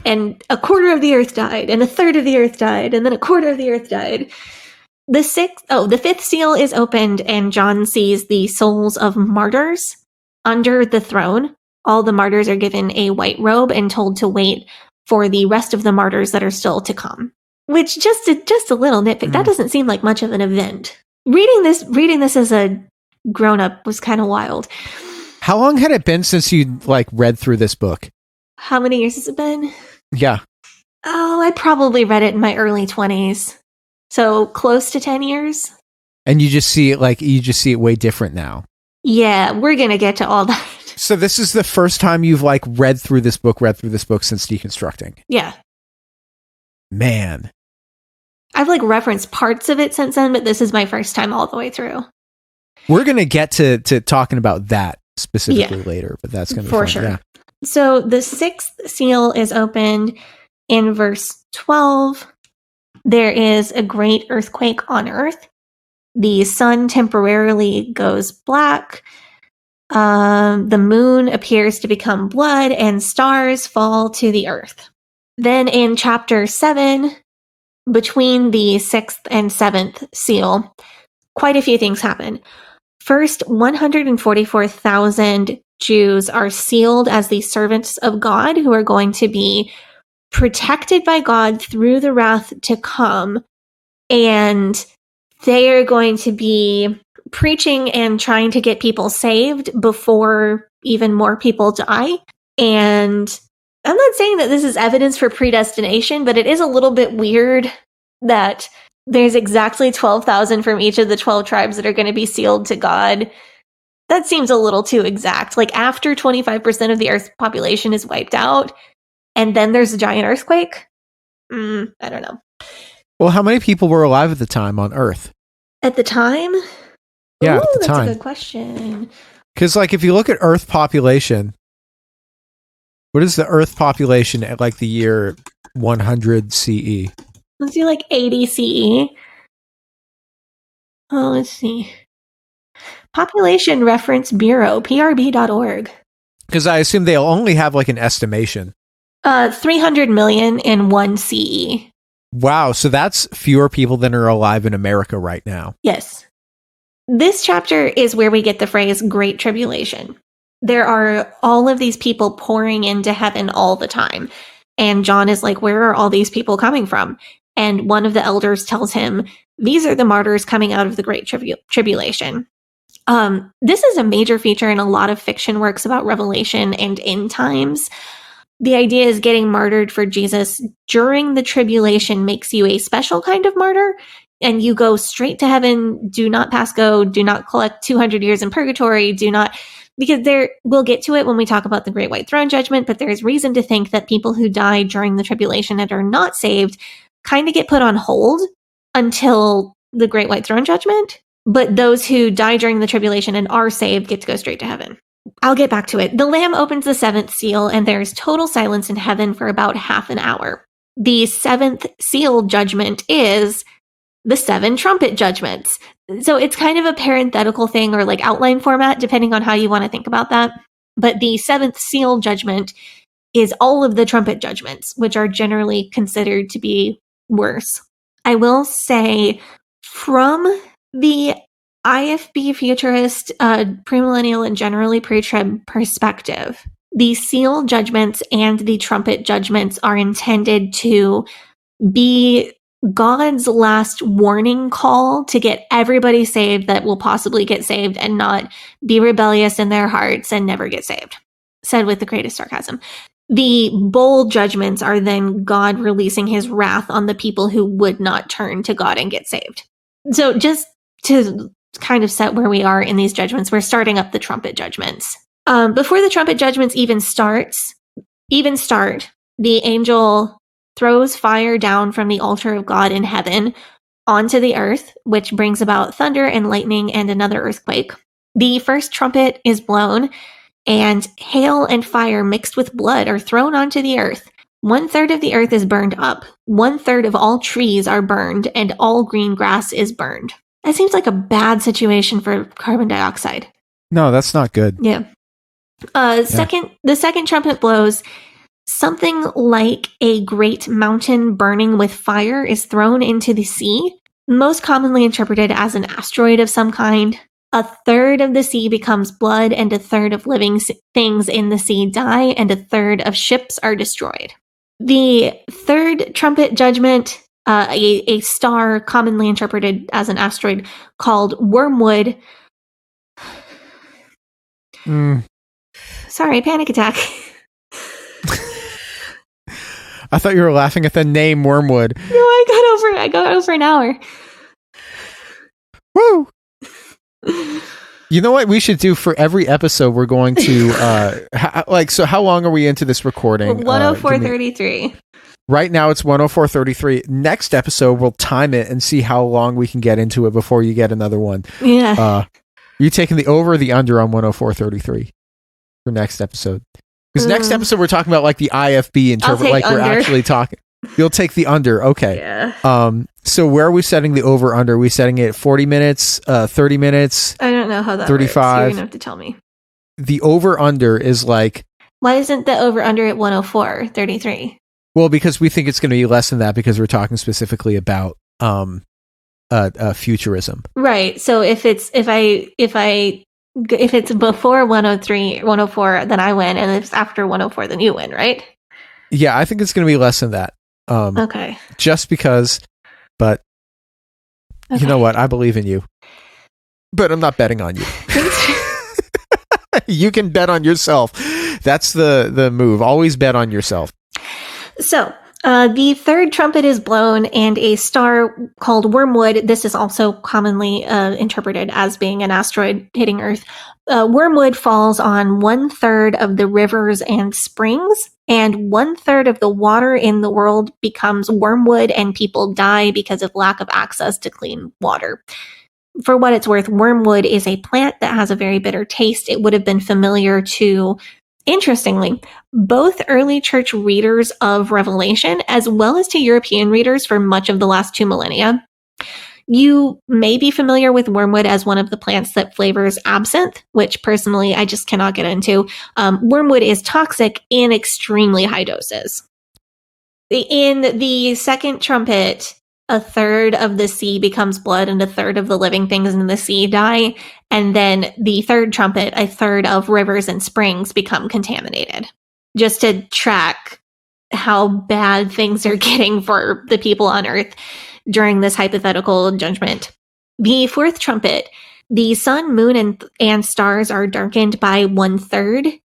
And a quarter of the earth died, and a third of the earth died, and then a quarter of the earth died. The fifth seal is opened, and John sees the souls of martyrs under the throne. All the martyrs are given a white robe and told to wait for the rest of the martyrs that are still to come. Which, just a little nitpick, that doesn't seem like much of an event. Reading this as a grown-up was kind of wild. How long had it been since you read through this book? How many years has it been? Yeah. Oh, I probably read it in my early 20s. So close to 10 years. And you just see it way different now. Yeah, we're going to get to all that. So this is the first time you've read through this book since deconstructing. Yeah. Man. I've referenced parts of it since then, but this is my first time all the way through. We're going to get to talking about that specifically later, but that's going to be for fun. sure. Yeah. So the sixth seal is opened in verse 12. There is a great earthquake on earth. The sun temporarily goes black. The moon appears to become blood, and stars fall to the earth. Then in chapter 7, between the sixth and seventh seal, quite a few things happen. First, 144,000 Jews are sealed as the servants of God who are going to be protected by God through the wrath to come. And they are going to be preaching and trying to get people saved before even more people die. And I'm not saying that this is evidence for predestination, but it is a little bit weird that there's exactly 12,000 from each of the 12 tribes that are going to be sealed to God. That seems a little too exact. Like after 25% of the Earth's population is wiped out, and then there's a giant earthquake? I don't know. Well, how many people were alive at the time on Earth? At the time? Yeah, Ooh, at the that's time. a good question. Because, like, if you look at Earth population, what is the Earth population at, like, the year 100 CE? Let's do like 80 CE. Oh, let's see. Population Reference Bureau, prb.org. Because I assume they'll only have, like, an estimation. 300 million in 1 CE. Wow, so that's fewer people than are alive in America right now. Yes. This chapter is where we get the phrase Great Tribulation. There are all of these people pouring into heaven all the time. And John is like, where are all these people coming from? And one of the elders tells him, these are the martyrs coming out of the Great Tribulation. This is a major feature in a lot of fiction works about Revelation and end times. The idea is getting martyred for Jesus during the tribulation makes you a special kind of martyr, and you go straight to heaven. Do not pass go. Do not collect 200 years in purgatory. Do not, because we'll get to it when we talk about the Great White Throne Judgment, but there's reason to think that people who die during the tribulation and are not saved kind of get put on hold until the Great White Throne Judgment. But those who die during the tribulation and are saved get to go straight to heaven. I'll get back to it. The Lamb opens the seventh seal, and there's total silence in heaven for about half an hour. The seventh seal judgment is the 7 trumpet judgments. So it's kind of a parenthetical thing or like outline format, depending on how you want to think about that. But the seventh seal judgment is all of the trumpet judgments, which are generally considered to be worse. I will say from the IFB futurist, premillennial, and generally pre-trib perspective, the seal judgments and the trumpet judgments are intended to be God's last warning call to get everybody saved that will possibly get saved and not be rebellious in their hearts and never get saved. Said with the greatest sarcasm. The bowl judgments are then God releasing his wrath on the people who would not turn to God and get saved. So just to kind of set where we are in these judgments, we're starting up the trumpet judgments. Before the trumpet judgments even start, the angel throws fire down from the altar of God in heaven onto the earth, which brings about thunder and lightning and another earthquake. The first trumpet is blown, and hail and fire mixed with blood are thrown onto the earth. 1/3 of the earth is burned up. 1/3 of all trees are burned, and all green grass is burned. That seems like a bad situation for carbon dioxide. No, that's not good. Yeah. The second trumpet blows. Something like a great mountain burning with fire is thrown into the sea, most commonly interpreted as an asteroid of some kind. 1/3 of the sea becomes blood, and 1/3 of living things in the sea die, and 1/3 of ships are destroyed. The third trumpet judgment, a star commonly interpreted as an asteroid called Wormwood. Sorry, panic attack. I thought you were laughing at the name Wormwood. No, I got over an hour. Woo! You know what we should do for every episode? We're going to so how long are we into this recording? 104.33. Right now it's 104.33. Next episode we'll time it and see how long we can get into it before you get another one. Yeah. you taking the over or the under on 104.33 for next episode? Because next episode we're talking about like the IFB interpret, like under. we're actually talking. You'll take the under, okay? Yeah. So where are we setting the over under? Are we setting it at 40 minutes, 30 minutes? I don't know how that 35. works. You're gonna have to tell me. The over under is like, why isn't the over under at 104.33? well, because we think it's going to be less than that because we're talking specifically about futurism. Right. So if it's before 104, then I win, and if it's after 104, then you win, right? Yeah, I think it's going to be less than that. Okay. Just because, but Okay. you know what? I believe in you. But I'm not betting on you. You can bet on yourself. That's the move. Always bet on yourself. So, the third trumpet is blown, and a star called Wormwood, this is also commonly interpreted as being an asteroid hitting Earth. Wormwood falls on 1/3 of the rivers and springs, and 1/3 of the water in the world becomes wormwood, and people die because of lack of access to clean water. For what it's worth, wormwood is a plant that has a very bitter taste. It would have been familiar to, interestingly, both early church readers of Revelation as well as to European readers for much of the last 2 millennia. You may be familiar with wormwood as one of the plants that flavors absinthe, which personally I just cannot get into. Wormwood is toxic in extremely high doses. In the second trumpet, 1/3 of the sea becomes blood and 1/3 of the living things in the sea die. And then the third trumpet, 1/3 of rivers and springs become contaminated. Just to track how bad things are getting for the people on Earth during this hypothetical judgment. The fourth trumpet, the sun, moon, and stars are darkened by 1/3.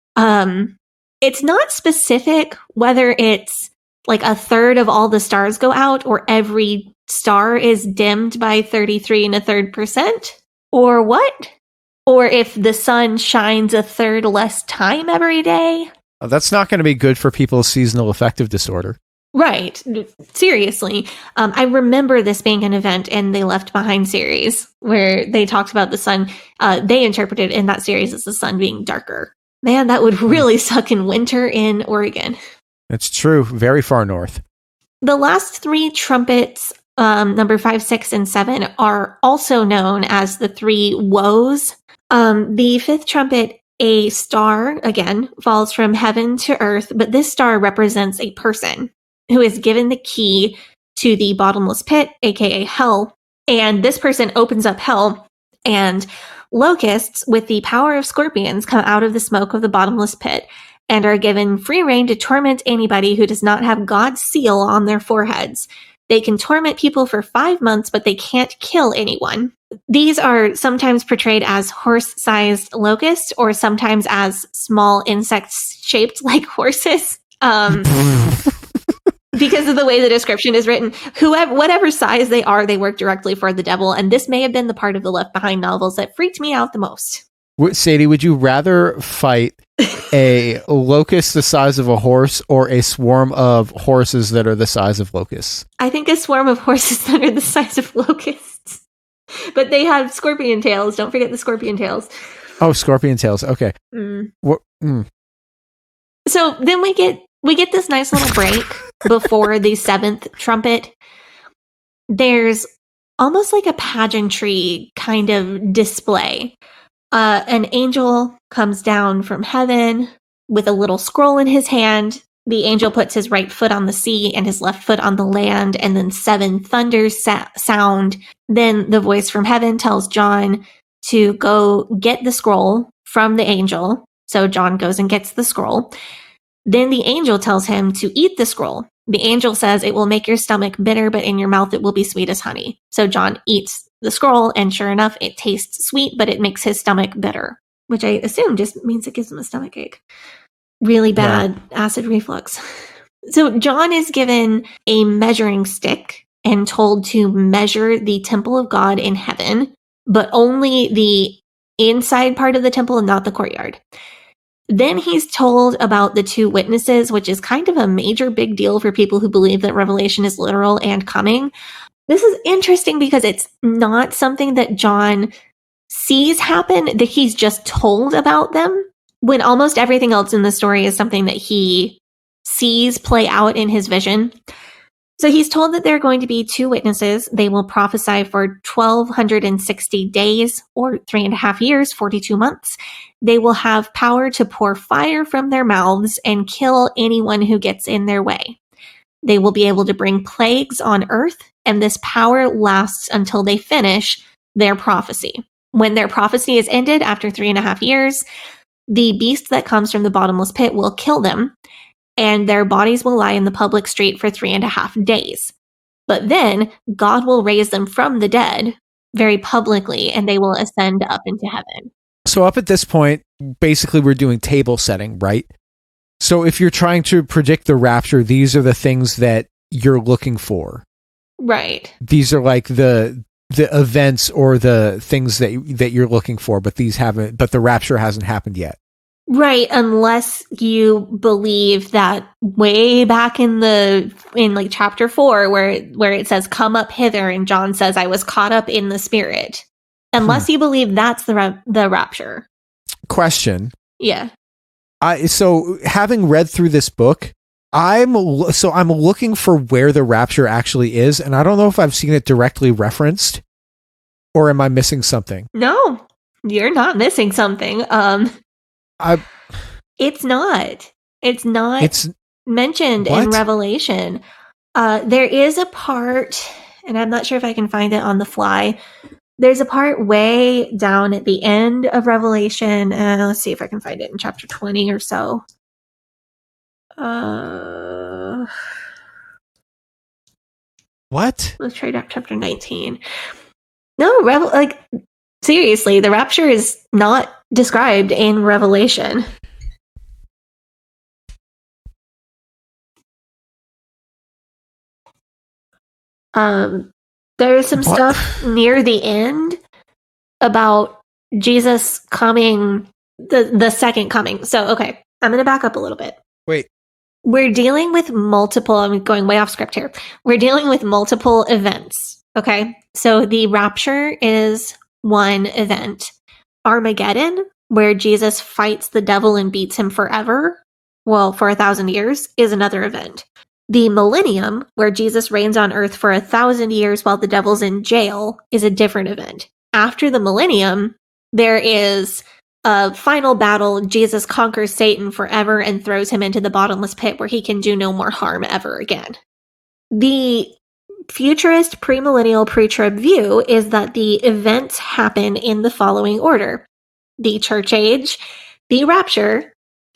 It's not specific whether it's like 1/3 of all the stars go out or every star is dimmed by 33 1/3%, or what? Or if the sun shines 1/3 less time every day. That's not going to be good for people's seasonal affective disorder. Right. Seriously. I remember this being an event in the Left Behind series where they talked about the sun. They interpreted in that series as the sun being darker. Man, that would really suck in winter in Oregon. It's true. Very far north. The last 3 trumpets, number 5, 6, and 7, are also known as the 3 woes. The 5th trumpet, a star, again, falls from heaven to earth, but this star represents a person who is given the key to the bottomless pit, aka hell. And this person opens up hell, and locusts with the power of scorpions come out of the smoke of the bottomless pit and are given free rein to torment anybody who does not have God's seal on their foreheads. They can torment people for 5 months, but they can't kill anyone. These are sometimes portrayed as horse-sized locusts or sometimes as small insects shaped like horses. Because of the way the description is written, whatever size they are, they work directly for the devil. And this may have been the part of the Left Behind novels that freaked me out the most. Sadie, would you rather fight a locust the size of a horse or a swarm of horses that are the size of locusts? I think a swarm of horses that are the size of locusts. But they have scorpion tails. Don't forget the scorpion tails. Oh, scorpion tails. Okay. What? So then we get this nice little break before the 7th trumpet. There's almost like a pageantry kind of display. An angel comes down from heaven with a little scroll in his hand. The angel puts his right foot on the sea and his left foot on the land, and then 7 thunders sound. Then the voice from heaven tells John to go get the scroll from the angel. So John goes and gets the scroll. Then the angel tells him to eat the scroll. The angel says it will make your stomach bitter, but in your mouth it will be sweet as honey. So John eats the scroll, and sure enough, it tastes sweet, but it makes his stomach bitter, which I assume just means it gives him a stomach ache. Really bad acid reflux. So John is given a measuring stick and told to measure the temple of God in heaven, but only the inside part of the temple and not the courtyard. Then he's told about the 2 witnesses, which is kind of a major big deal for people who believe that Revelation is literal and coming. This is interesting because it's not something that John sees happen, that he's just told about them, when almost everything else in the story is something that he sees play out in his vision. So he's told that there are going to be 2 witnesses. They will prophesy for 1,260 days, or 3.5 years, 42 months. They will have power to pour fire from their mouths and kill anyone who gets in their way. They will be able to bring plagues on earth, and this power lasts until they finish their prophecy. When their prophecy is ended after 3.5 years, the beast that comes from the bottomless pit will kill them, and their bodies will lie in the public street for 3.5 days. But then God will raise them from the dead very publicly, and they will ascend up into heaven. So up at this point, basically we're doing table setting, right? So if you're trying to predict the rapture, these are the things that you're looking for. Right. These are like the events or the things that you're looking for, but the rapture hasn't happened yet. Right, unless you believe that way back in like chapter 4 where it says come up hither, and John says I was caught up in the spirit. Unless you believe that's the rapture. Question. Yeah. So having read through this book, I'm looking for where the rapture actually is, and I don't know if I've seen it directly referenced, or am I missing something? No, you're not missing something. It's not. It's mentioned in Revelation. There is a part, and I'm not sure if I can find it on the fly. There's a part way down at the end of Revelation. Let's see if I can find it in chapter 20 or so. What? Let's try chapter 19. No, seriously, the rapture is not described in Revelation. There's some stuff near the end about Jesus coming, the second coming. So, okay, I'm going to back up a little bit. Wait. We're dealing with multiple, I'm going way off script here. We're dealing with multiple events, okay? So the rapture is one event. Armageddon, where Jesus fights the devil and beats him forever, well, for 1,000 years, is another event. The millennium, where Jesus reigns on earth for 1,000 years while the devil's in jail, is a different event. After the millennium, there is a final battle. Jesus conquers Satan forever and throws him into the bottomless pit where he can do no more harm ever again. The futurist premillennial pre-trib view is that the events happen in the following order: the church age, the rapture,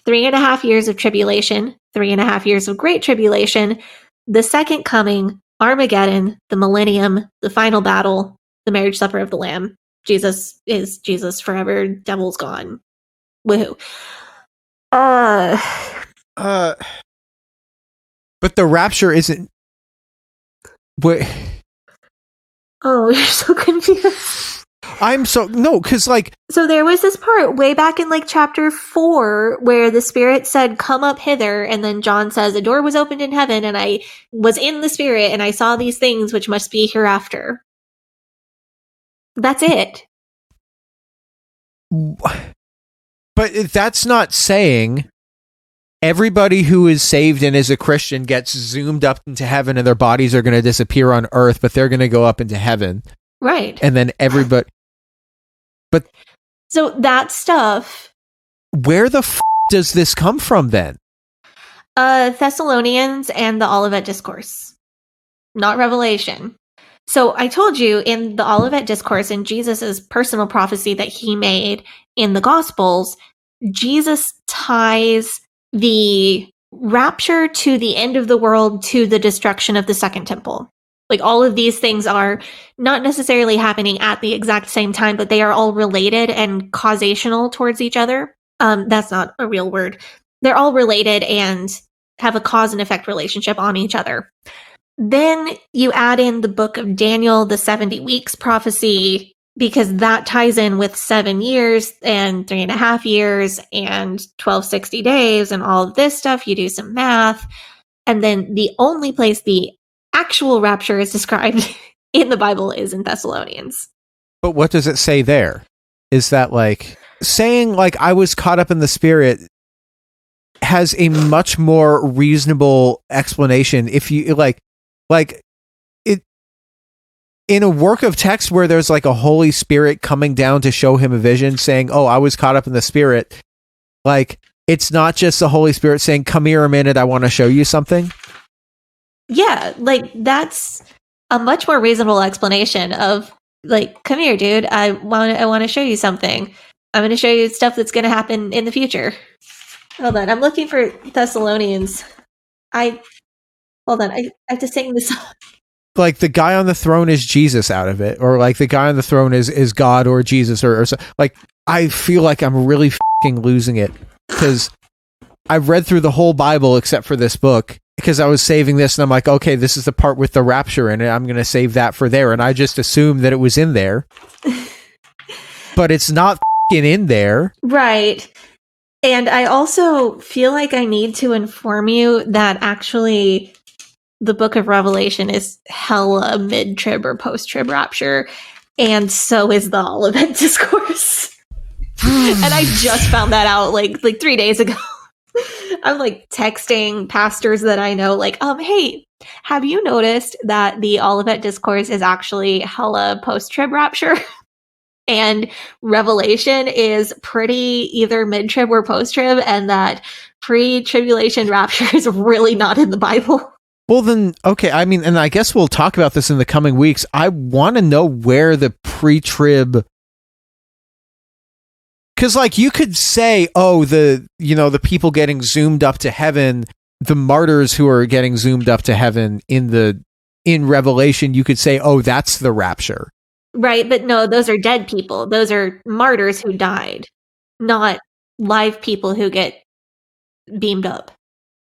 3.5 years of tribulation, 3.5 years of great tribulation, the second coming, Armageddon, the millennium, the final battle, the marriage supper of the Lamb. Jesus is Jesus forever, devil's gone. Woohoo. But the rapture isn't. Wait. Oh, you're so confused. So there was this part way back in like chapter 4 where the Spirit said, come up hither. And then John says, a door was opened in heaven and I was in the Spirit and I saw these things which must be hereafter. That's it. But that's not saying everybody who is saved and is a Christian gets zoomed up into heaven and their bodies are going to disappear on earth, but they're going to go up into heaven. Right. And then everybody. But so that stuff. Where the does this come from then? Thessalonians and the Olivet Discourse, not Revelation. So I told you in the Olivet Discourse, in Jesus's personal prophecy that he made in the Gospels, Jesus ties the rapture to the end of the world to the destruction of the Second Temple. Like all of these things are not necessarily happening at the exact same time, but they are all related and causational towards each other. That's not a real word. They're all related and have a cause and effect relationship on each other. Then you add in the book of Daniel, the 70 weeks prophecy, because that ties in with 7 years and 3.5 years and 1260 days and all of this stuff. You do some math. And then the only place the actual rapture is described in the Bible is in Thessalonians. But what does it say there? is that like saying like I was caught up in the spirit has a much more reasonable explanation if you like it in a work of text where there's like a Holy Spirit coming down to show him a vision saying, "Oh, I was caught up in the spirit." Like it's not just the Holy Spirit saying, "Come here a minute, I want to show you something." Yeah, like that's a much more reasonable explanation of like, come here, dude. I want to show you something. I'm going to show you stuff that's going to happen in the future. Hold on, I'm looking for Thessalonians. Hold on. I have to sing this. Like the guy on the throne is Jesus out of it, or like the guy on the throne is God or Jesus or so. Like I feel like I'm really fucking losing it because I've read through the whole Bible except for this book because I was saving this and I'm like, okay, this is the part with the rapture in it. I'm going to save that for there. And I just assumed that it was in there, but it's not in there. Right. And I also feel like I need to inform you that actually the book of Revelation is hella mid-trib or post-trib rapture. And so is the Olivet Discourse. And I just found that out like 3 days ago. I'm like texting pastors that I know, like, hey, have you noticed that the Olivet Discourse is actually hella post-trib rapture? And Revelation is pretty either mid-trib or post-trib, and that pre-tribulation rapture is really not in the Bible. Well, then, okay, I mean, and I guess we'll talk about this in the coming weeks. I want to know where the pre-trib... Because, like, you could say, oh, the people getting zoomed up to heaven, the martyrs who are getting zoomed up to heaven in Revelation, you could say, oh, that's the rapture. Right, but no, those are dead people. Those are martyrs who died, not live people who get beamed up.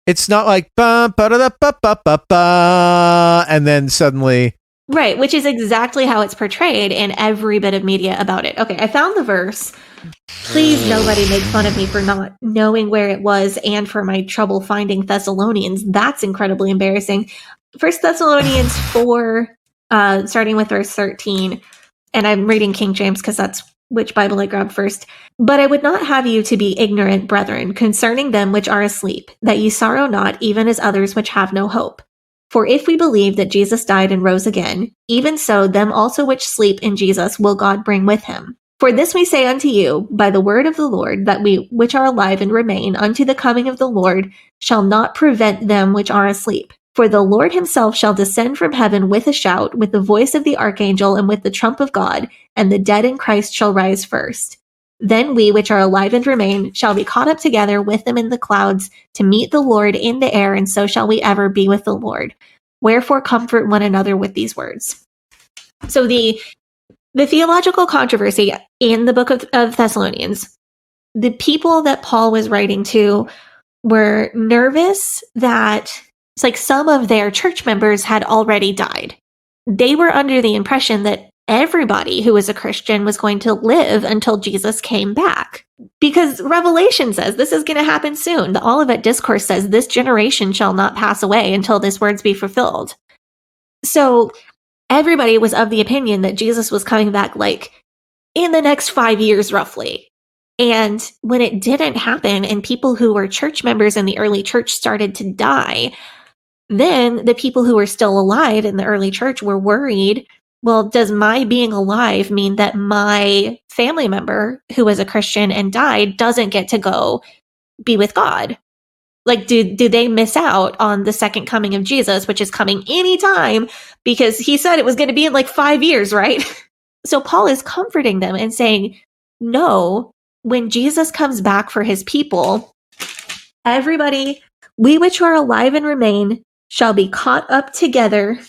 It's not like, ba, ba, da, ba, ba, ba, ba, and then suddenly... Right, which is exactly how it's portrayed in every bit of media about it. Okay, I found the verse. Please, nobody make fun of me for not knowing where it was and for my trouble finding Thessalonians. That's incredibly embarrassing. 1 Thessalonians 4, starting with verse 13. And I'm reading King James because that's which Bible I grabbed first. But I would not have you to be ignorant, brethren, concerning them which are asleep, that ye sorrow not, even as others which have no hope. For if we believe that Jesus died and rose again, even so them also which sleep in Jesus will God bring with him. For this we say unto you, by the word of the Lord, that we which are alive and remain unto the coming of the Lord shall not prevent them which are asleep. For the Lord himself shall descend from heaven with a shout, with the voice of the archangel, and with the trump of God, and the dead in Christ shall rise first. Then we which are alive and remain shall be caught up together with them in the clouds to meet the Lord in the air, and so shall we ever be with the Lord. Wherefore comfort one another with these words. So the theological controversy in the book of Thessalonians, the people that Paul was writing to were nervous that it's like some of their church members had already died. They were under the impression that everybody who was a Christian was going to live until Jesus came back. Because Revelation says this is going to happen soon. The Olivet Discourse says this generation shall not pass away until this words be fulfilled. So everybody was of the opinion that Jesus was coming back like in the next 5 years, roughly. And when it didn't happen and people who were church members in the early church started to die, then the people who were still alive in the early church were worried, well, does my being alive mean that my family member who was a Christian and died doesn't get to go be with God? Like, do they miss out on the second coming of Jesus, which is coming anytime because he said it was going to be in like 5 years, right? So Paul is comforting them and saying, no, when Jesus comes back for his people, everybody, we which are alive and remain, shall be caught up together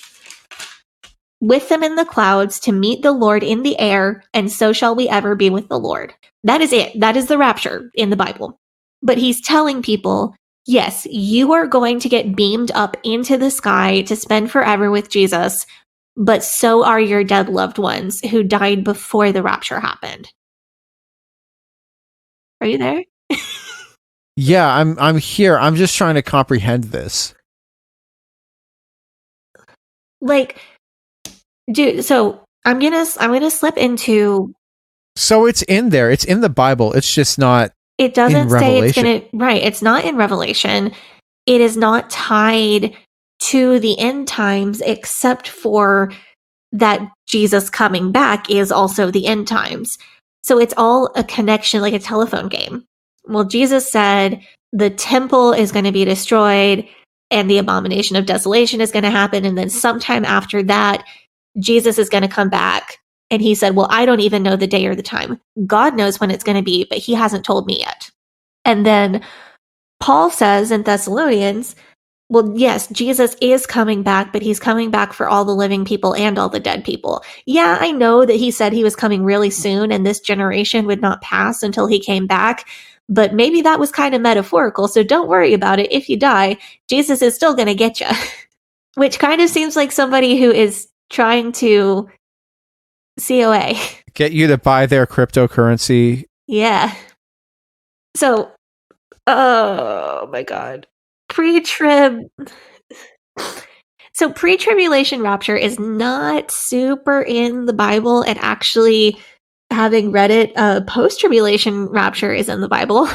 with them in the clouds to meet the Lord in the air, and so shall we ever be with the Lord. That is it. That is the rapture in the Bible. But he's telling people, yes, you are going to get beamed up into the sky to spend forever with Jesus, but so are your dead loved ones who died before the rapture happened. Are you there? Yeah, I'm here. I'm just trying to comprehend this. Like, dude, so I'm gonna slip into So it's in there. It's in the Bible. It's just not. It doesn't In say it's Revelation. going to, right. It's not in Revelation. It is not tied to the end times, except for that Jesus coming back is also the end times. So it's all a connection, like a telephone game. Well, Jesus said the temple is going to be destroyed and the abomination of desolation is going to happen. And then sometime after that, Jesus is going to come back. And he said, well, I don't even know the day or the time. God knows when it's going to be, but he hasn't told me yet. And then Paul says in Thessalonians, well, yes, Jesus is coming back, but he's coming back for all the living people and all the dead people. Yeah, I know that he said he was coming really soon and this generation would not pass until he came back, but maybe that was kind of metaphorical, so don't worry about it. If you die, Jesus is still going to get you. Which kind of seems like somebody who is trying to COA. Get you to buy their cryptocurrency. Yeah. So, oh my God. Pre-trib. So pre-tribulation rapture is not super in the Bible, and actually, having read it, post-tribulation rapture is in the Bible.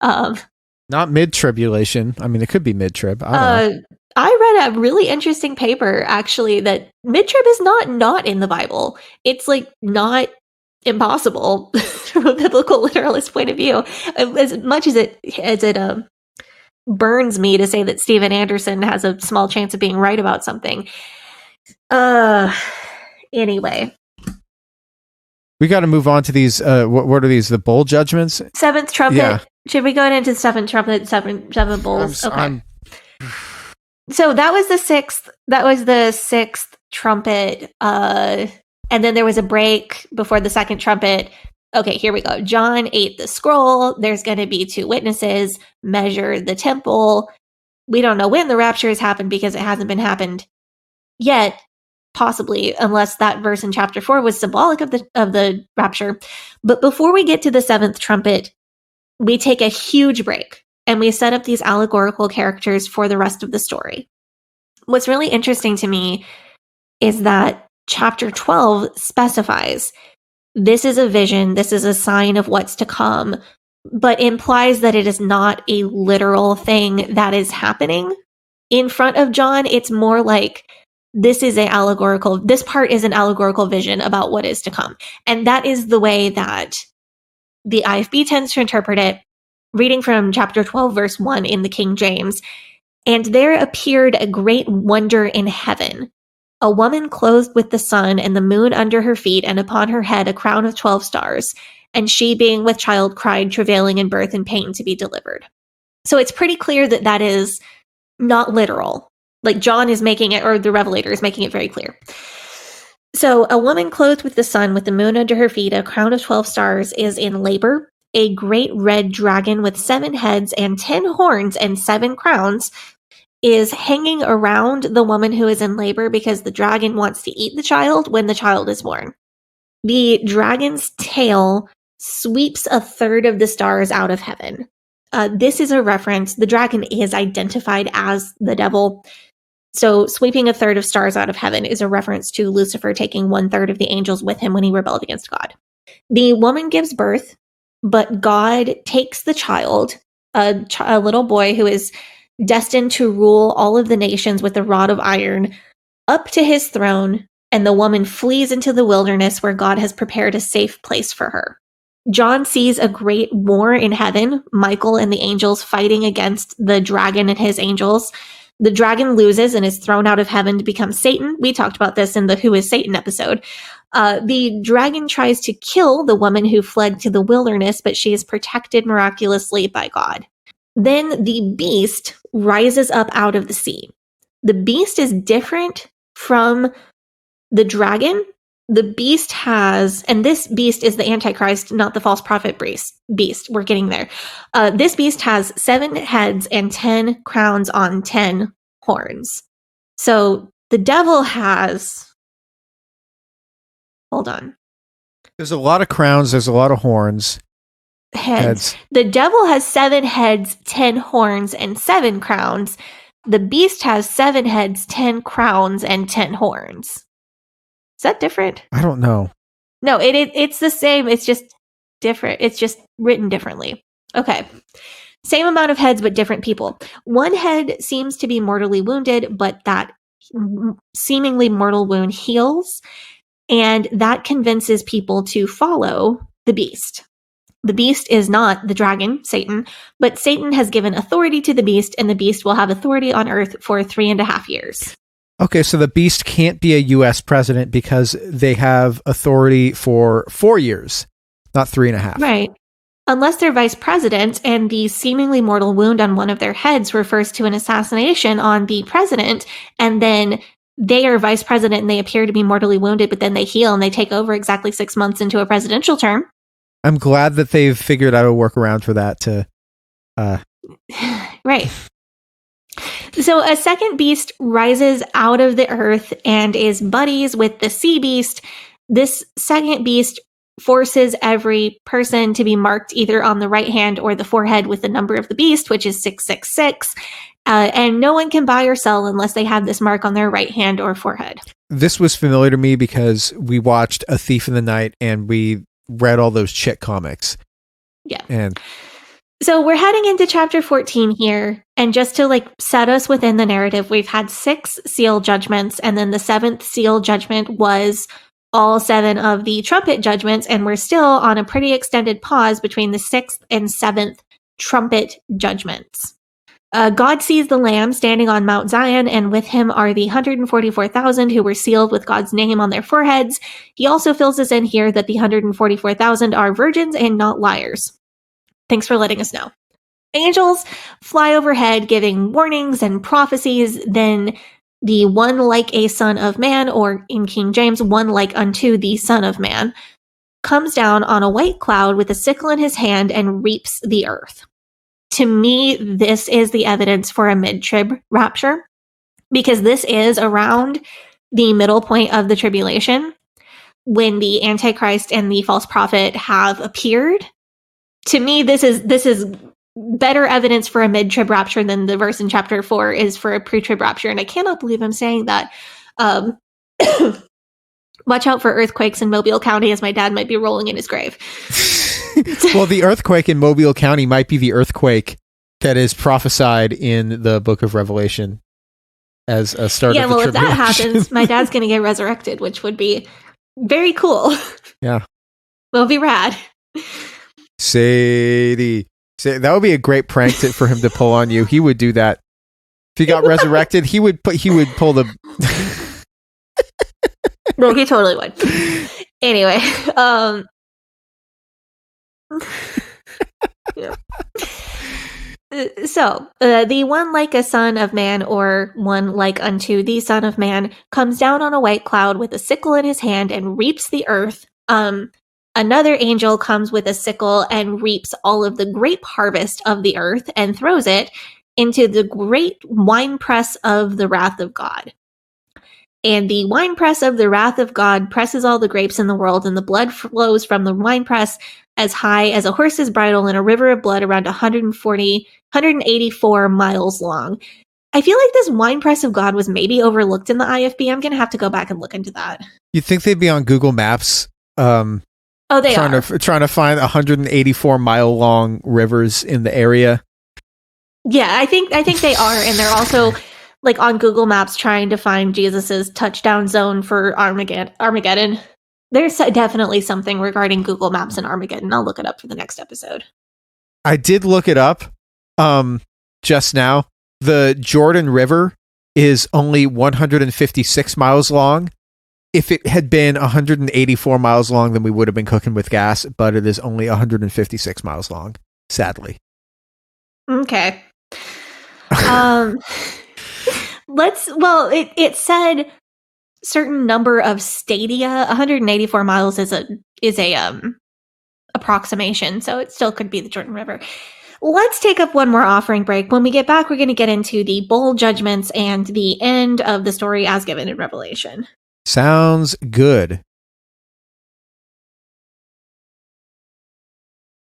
Not mid-tribulation. I mean, it could be mid-trib. I don't know. I read a really interesting paper, actually, that mid-trib is not in the Bible. It's like not impossible from a biblical literalist point of view. As much as it burns me to say that Steven Anderson has a small chance of being right about something. Anyway. We got to move on to these. What are these? The bowl judgments? Seventh trumpet. Yeah. Should we go into seventh trumpet, seven bowls? Okay. So that was the sixth. That was the sixth trumpet. And then there was a break before the second trumpet. Okay, here we go. John ate the scroll. There's going to be 2 witnesses. Measure the temple. We don't know when the rapture has happened because it hasn't been happened yet, possibly, unless that verse in chapter 4 was symbolic of the rapture. But before we get to the seventh trumpet, we take a huge break and we set up these allegorical characters for the rest of the story. What's really interesting to me is that chapter 12 specifies this is a vision, this is a sign of what's to come, but implies that it is not a literal thing that is happening. In front of John, it's more like this part is an allegorical vision about what is to come. And that is the way that the IFB tends to interpret it, reading from chapter 12, verse 1 in the King James. And there appeared a great wonder in heaven, a woman clothed with the sun and the moon under her feet, and upon her head a crown of 12 stars. And she, being with child, cried, travailing in birth and pain to be delivered. So it's pretty clear that that is not literal. Like John is making it, or the Revelator is making it very clear. So a woman clothed with the sun, with the moon under her feet, a crown of 12 stars, is in labor. A great red dragon with 7 heads and 10 horns and 7 crowns is hanging around the woman who is in labor because the dragon wants to eat the child when the child is born. The dragon's tail sweeps a third of the stars out of heaven. This is a reference. The dragon is identified as the devil. So sweeping a third of stars out of heaven is a reference to Lucifer taking 1/3 of the angels with him when he rebelled against God. The woman gives birth, but God takes the child, a little boy who is destined to rule all of the nations with a rod of iron, up to his throne, and the woman flees into the wilderness where God has prepared a safe place for her. John sees a great war in heaven, Michael and the angels fighting against the dragon and his angels. The dragon loses and is thrown out of heaven to become Satan. We talked about this in the Who is Satan episode. The dragon tries to kill the woman who fled to the wilderness, but she is protected miraculously by God. Then the beast rises up out of the sea. The beast is different from the dragon. The beast has, and this beast is the Antichrist, not the false prophet beast. We're getting there. This beast has 7 heads and 10 crowns on 10 horns. So the devil has, hold on. There's a lot of crowns. There's a lot of horns. Heads. The devil has 7 heads, 10 horns, and 7 crowns. The beast has 7 heads, 10 crowns, and 10 horns. Is that different? I don't know. No, it's the same. It's just different. It's just written differently. Okay. Same amount of heads, but different people. One head seems to be mortally wounded, but that seemingly mortal wound heals, and that convinces people to follow the beast. The beast is not the dragon, Satan, but Satan has given authority to the beast, and the beast will have authority on earth for 3.5 years. Okay, so the beast can't be a U.S. president because they have authority for 4 years, not 3.5. Right. Unless they're vice president, and the seemingly mortal wound on one of their heads refers to an assassination on the president, and then they are vice president and they appear to be mortally wounded, but then they heal and they take over exactly 6 months into a presidential term. I'm glad that they've figured out a workaround for that to... Right. So a second beast rises out of the earth and is buddies with the sea beast. This second beast forces every person to be marked either on the right hand or the forehead with the number of the beast, which is 666. And no one can buy or sell unless they have this mark on their right hand or forehead. This was familiar to me because we watched A Thief in the Night and we read all those chick comics. Yeah. And so we're heading into chapter 14 here. And just to set us within the narrative, we've had 6 seal judgments. And then the 7th seal judgment was all 7 of the trumpet judgments. And we're still on a pretty extended pause between the 6th and 7th trumpet judgments. God sees the Lamb standing on Mount Zion, and with him are the 144,000 who were sealed with God's name on their foreheads. He also fills us in here that the 144,000 are virgins and not liars. Thanks for letting us know. Angels fly overhead giving warnings and prophecies. Then the one like a son of man, or in King James, one like unto the son of man, comes down on a white cloud with a sickle in his hand and reaps the earth. To me, this is the evidence for a mid-trib rapture, because this is around the middle point of the tribulation when the Antichrist and the false prophet have appeared. To me, this is better evidence for a mid-trib rapture than the verse in chapter 4 is for a pre-trib rapture. And I cannot believe I'm saying that. Watch out for earthquakes in Mobile County, as my dad might be rolling in his grave. Well, the earthquake in Mobile County might be the earthquake that is prophesied in the book of Revelation as a start of the tribulation. If that happens, my dad's going to get resurrected, which would be very cool. Yeah. It'll be rad. Sadie. That would be a great prank for him to pull on you. He would do that. If he got resurrected, he would pull the... No, he totally would. Anyway, yeah. So, the one like a son of man, or one like unto the son of man, comes down on a white cloud with a sickle in his hand and reaps the earth. Another angel comes with a sickle and reaps all of the grape harvest of the earth and throws it into the great winepress of the wrath of God. And the winepress of the wrath of God presses all the grapes in the world, and the blood flows from the winepress as high as a horse's bridle in a river of blood around 184 miles long. I feel like this winepress of God was maybe overlooked in the IFB. I'm going to have to go back and look into that. You'd think they'd be on Google Maps. They trying to find 184 mile long rivers in the area. Yeah, I think they are, and they're also on Google Maps trying to find Jesus's touchdown zone for Armageddon. There's definitely something regarding Google Maps and Armageddon. I'll look it up for the next episode. I did look it up just now. The Jordan River is only 156 miles long. If it had been 184 miles long, then we would have been cooking with gas, but it is only 156 miles long, sadly. Okay. It said certain number of stadia. 184 miles is a approximation, so it still could be the Jordan River. Let's take up one more offering break. When we get back, we're going to get into the bowl judgments and the end of the story as given in Revelation. Sounds good.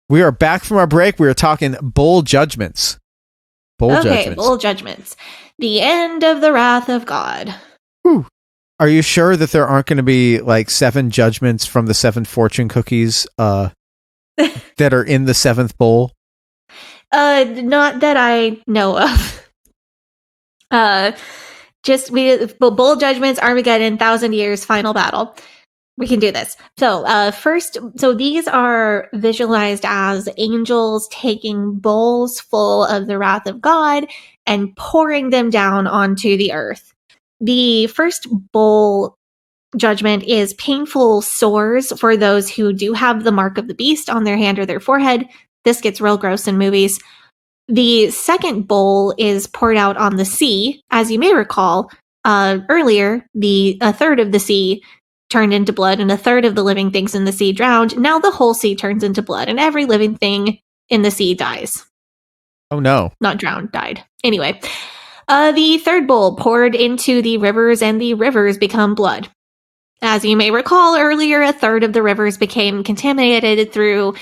We are back from our break. We are talking bowl judgments. Bowl judgments. Bowl judgments. The end of the wrath of God. Whew. Are you sure that there aren't going to be like 7 judgments from the 7 fortune cookies that are in the 7th bowl? Not that I know of. Bowl judgments, Armageddon, 1,000 years, final battle. We can do this. So these are visualized as angels taking bowls full of the wrath of God and pouring them down onto the earth. The first bowl judgment is painful sores for those who do have the mark of the beast on their hand or their forehead. This gets real gross in movies. The second bowl is poured out on the sea. As you may recall, earlier, a third of the sea turned into blood and a third of the living things in the sea drowned. Now the whole sea turns into blood and every living thing in the sea dies. Oh no. Not drowned, died. Anyway, the third bowl poured into the rivers and the rivers become blood. As you may recall earlier, a third of the rivers became contaminated through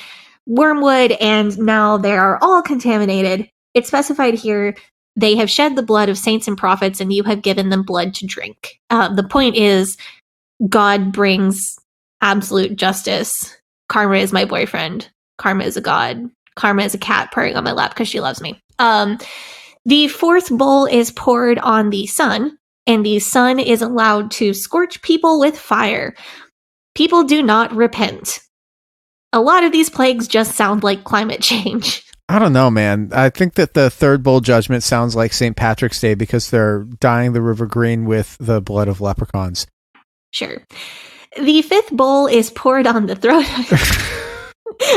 wormwood and now they are all contaminated. It's specified here, they have shed the blood of saints and prophets and you have given them blood to drink. The point is, God brings absolute justice. Karma is my boyfriend. Karma is a god. Karma is a cat purring on my lap because she loves me. The fourth bowl is poured on the sun, and the sun is allowed to scorch people with fire. People do not repent. A lot of these plagues just sound like climate change. I don't know, man. I think that the third bowl judgment sounds like St. Patrick's Day because they're dyeing the river green with the blood of leprechauns. Sure. The fifth bowl is poured on the throne.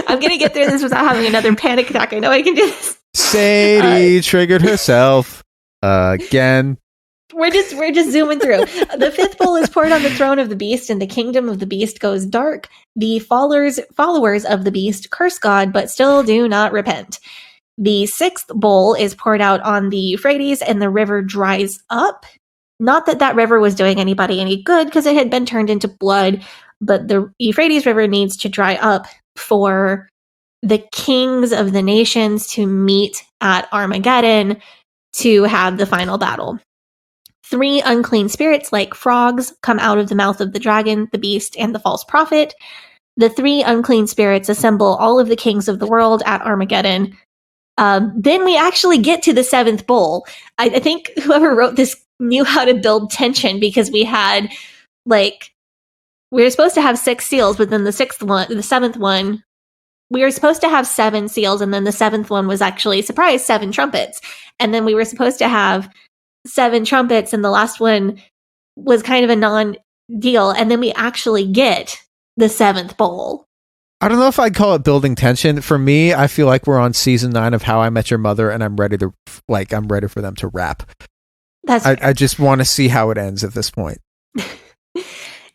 I'm going to get through this without having another panic attack. I know I can do this. Sadie triggered herself again. We're just zooming through. The fifth bowl is poured on the throne of the beast, and the kingdom of the beast goes dark. The followers of the beast curse God, but still do not repent. The sixth bowl is poured out on the Euphrates, and the river dries up. Not that river was doing anybody any good, because it had been turned into blood, but the Euphrates River needs to dry up for the kings of the nations to meet at Armageddon to have the final battle. 3 unclean spirits, like frogs, come out of the mouth of the dragon, the beast, and the false prophet. The 3 unclean spirits assemble all of the kings of the world at Armageddon. Then we actually get to the 7th bowl. I think whoever wrote this knew how to build tension, because we were supposed to have 6 seals, but then the 7th one, we were supposed to have 7 seals, and then the 7th one was actually, surprise, 7 trumpets. And then we were supposed to have 7 trumpets, and the last one was kind of a non-deal, and then we actually get the 7th bowl. I don't know if I'd call it building tension. For me, I feel like we're on season 9 of How I Met Your Mother, and I'm ready for them to wrap. I just want to see how it ends at this point.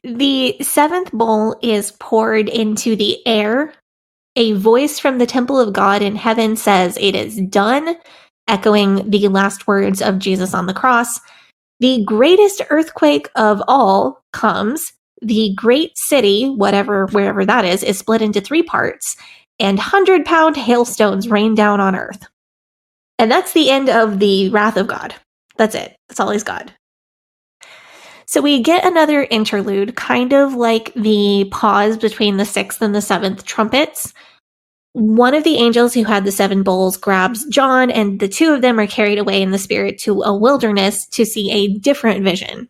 The 7th bowl is poured into the air. A voice from the temple of God in heaven says, "It is done," echoing the last words of Jesus on the cross. The greatest earthquake of all comes. The great city, wherever that is split into 3 parts, and 100-pound hailstones rain down on earth. And that's the end of the wrath of God. That's it. That's all he's got. So we get another interlude, kind of like the pause between the 6th and the 7th trumpets. One of the angels who had the 7 bowls grabs John, and the 2 of them are carried away in the spirit to a wilderness to see a different vision.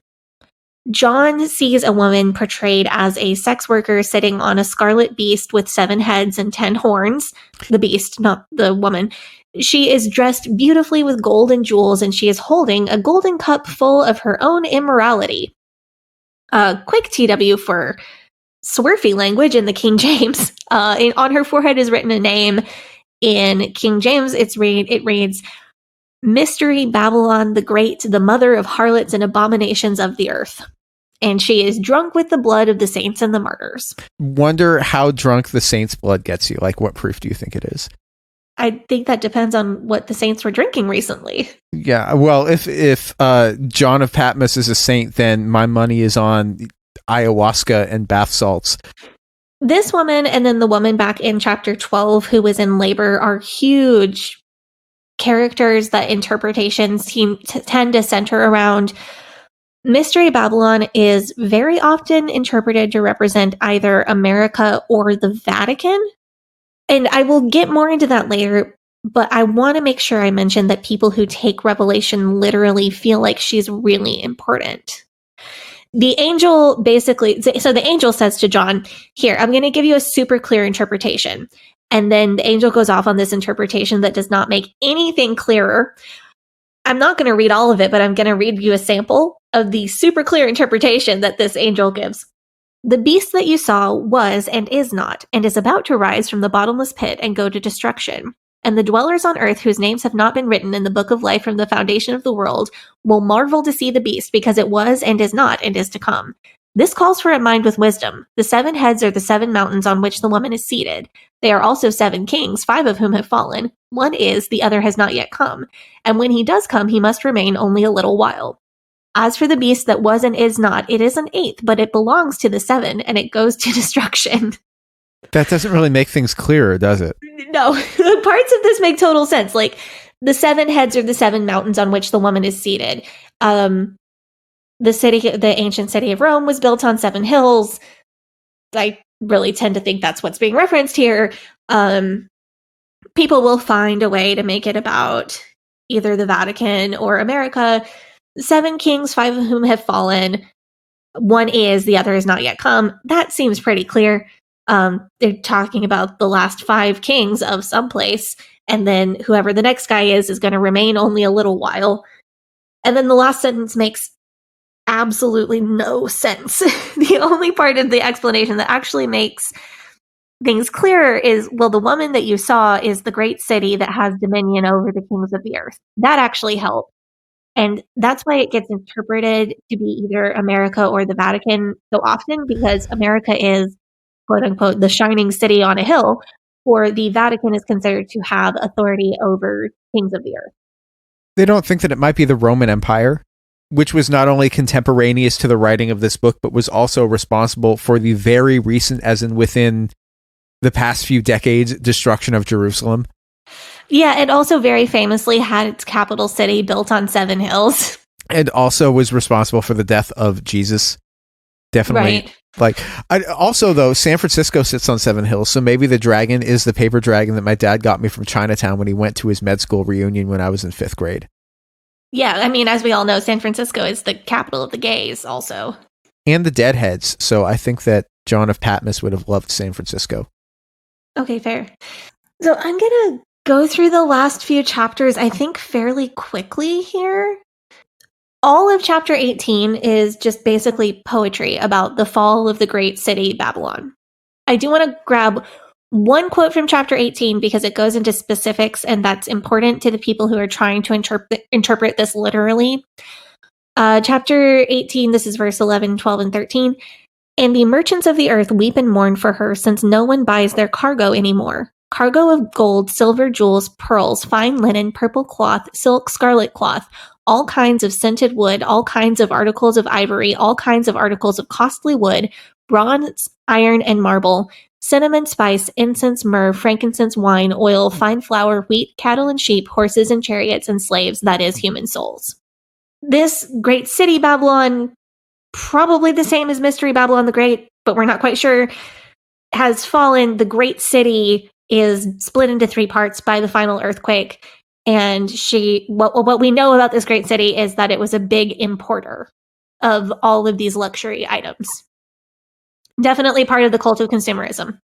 John sees a woman portrayed as a sex worker sitting on a scarlet beast with 7 heads and 10 horns. The beast, not the woman. She is dressed beautifully with gold and jewels, and she is holding a golden cup full of her own immorality. Quick TW for swerfy language in the King James. On her forehead is written a name. In King James, it reads, "Mystery Babylon the Great, the mother of harlots and abominations of the earth." And she is drunk with the blood of the saints and the martyrs. Wonder how drunk the saints' blood gets you. Like, what proof do you think it is? I think that depends on what the saints were drinking recently. Yeah, well, if John of Patmos is a saint, then my money is on ayahuasca and bath salts. This woman and then the woman back in chapter 12 who was in labor are huge characters that interpretations tend to center around. Mystery Babylon is very often interpreted to represent either America or the Vatican. And I will get more into that later, but I want to make sure I mention that people who take Revelation literally feel like she's really important. The angel basically, so the angel says to John, here, I'm going to give you a super clear interpretation. And then the angel goes off on this interpretation that does not make anything clearer. I'm not going to read all of it, but I'm going to read you a sample of the super clear interpretation that this angel gives. The beast that you saw was and is not, and is about to rise from the bottomless pit and go to destruction. And the dwellers on earth whose names have not been written in the book of life from the foundation of the world will marvel to see the beast, because it was and is not and is to come. This calls for a mind with wisdom. The 7 heads are the 7 mountains on which the woman is seated. They are also 7 kings, 5 of whom have fallen. One is, the other has not yet come. And when he does come, he must remain only a little while. As for the beast that was and is not, it is an 8th, but it belongs to the 7, and it goes to destruction. That doesn't really make things clearer, does it? No, parts of this make total sense. Like, the 7 heads are the 7 mountains on which the woman is seated. The ancient city of Rome was built on 7 hills. I really tend to think that's what's being referenced here. People will find a way to make it about either the Vatican or America. 7 kings, 5 of whom have fallen. One is, the other has not yet come. That seems pretty clear. They're talking about the last 5 kings of someplace, and then whoever the next guy is going to remain only a little while. And then the last sentence makes absolutely no sense. The only part of the explanation that actually makes things clearer is, well, the woman that you saw is the great city that has dominion over the kings of the earth. That actually helped. And that's why it gets interpreted to be either America or the Vatican so often, because America is, quote unquote, the shining city on a hill, or the Vatican is considered to have authority over kings of the earth. They don't think that it might be the Roman Empire, which was not only contemporaneous to the writing of this book, but was also responsible for the very recent, as in within the past few decades, destruction of Jerusalem. Yeah, it also very famously had its capital city built on 7 hills. And also was responsible for the death of Jesus. Definitely. Right. Also, though, San Francisco sits on 7 hills, so maybe the dragon is the paper dragon that my dad got me from Chinatown when he went to his med school reunion when I was in 5th grade. Yeah, I mean, as we all know, San Francisco is the capital of the gays also. And the Deadheads, so I think that John of Patmos would have loved San Francisco. Okay, fair. So I'm going to go through the last few chapters, I think, fairly quickly here. All of chapter 18 is just basically poetry about the fall of the great city, Babylon. I do want to grab one quote from chapter 18 because it goes into specifics, and that's important to the people who are trying to interpret this literally. Chapter 18, this is verse 11, 12, and 13. And the merchants of the earth weep and mourn for her, since no one buys their cargo anymore. Cargo of gold, silver, jewels, pearls, fine linen, purple cloth, silk, scarlet cloth, all kinds of scented wood, all kinds of articles of ivory, all kinds of articles of costly wood, bronze, iron, and marble, cinnamon, spice, incense, myrrh, frankincense, wine, oil, fine flour, wheat, cattle and sheep, horses and chariots and slaves, that is, human souls. This great city, Babylon, probably the same as Mystery Babylon the Great, but we're not quite sure, has fallen. The great city is split into 3 parts by the final earthquake. And what we know about this great city is that it was a big importer of all of these luxury items. Definitely part of the cult of consumerism.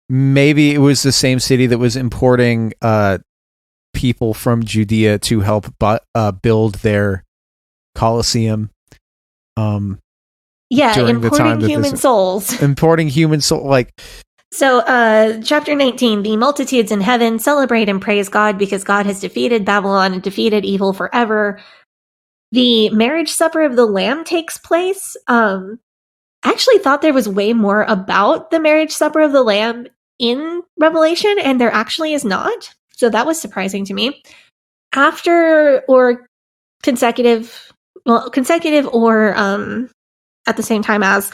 Maybe it was the same city that was importing people from Judea to help build their Colosseum. Yeah, importing human souls. Importing human soul, So, chapter 19, the multitudes in heaven celebrate and praise God because God has defeated Babylon and defeated evil forever. The marriage supper of the Lamb takes place. I actually thought there was way more about the marriage supper of the Lamb in Revelation, and there actually is not. So that was surprising to me. After or consecutive or at the same time as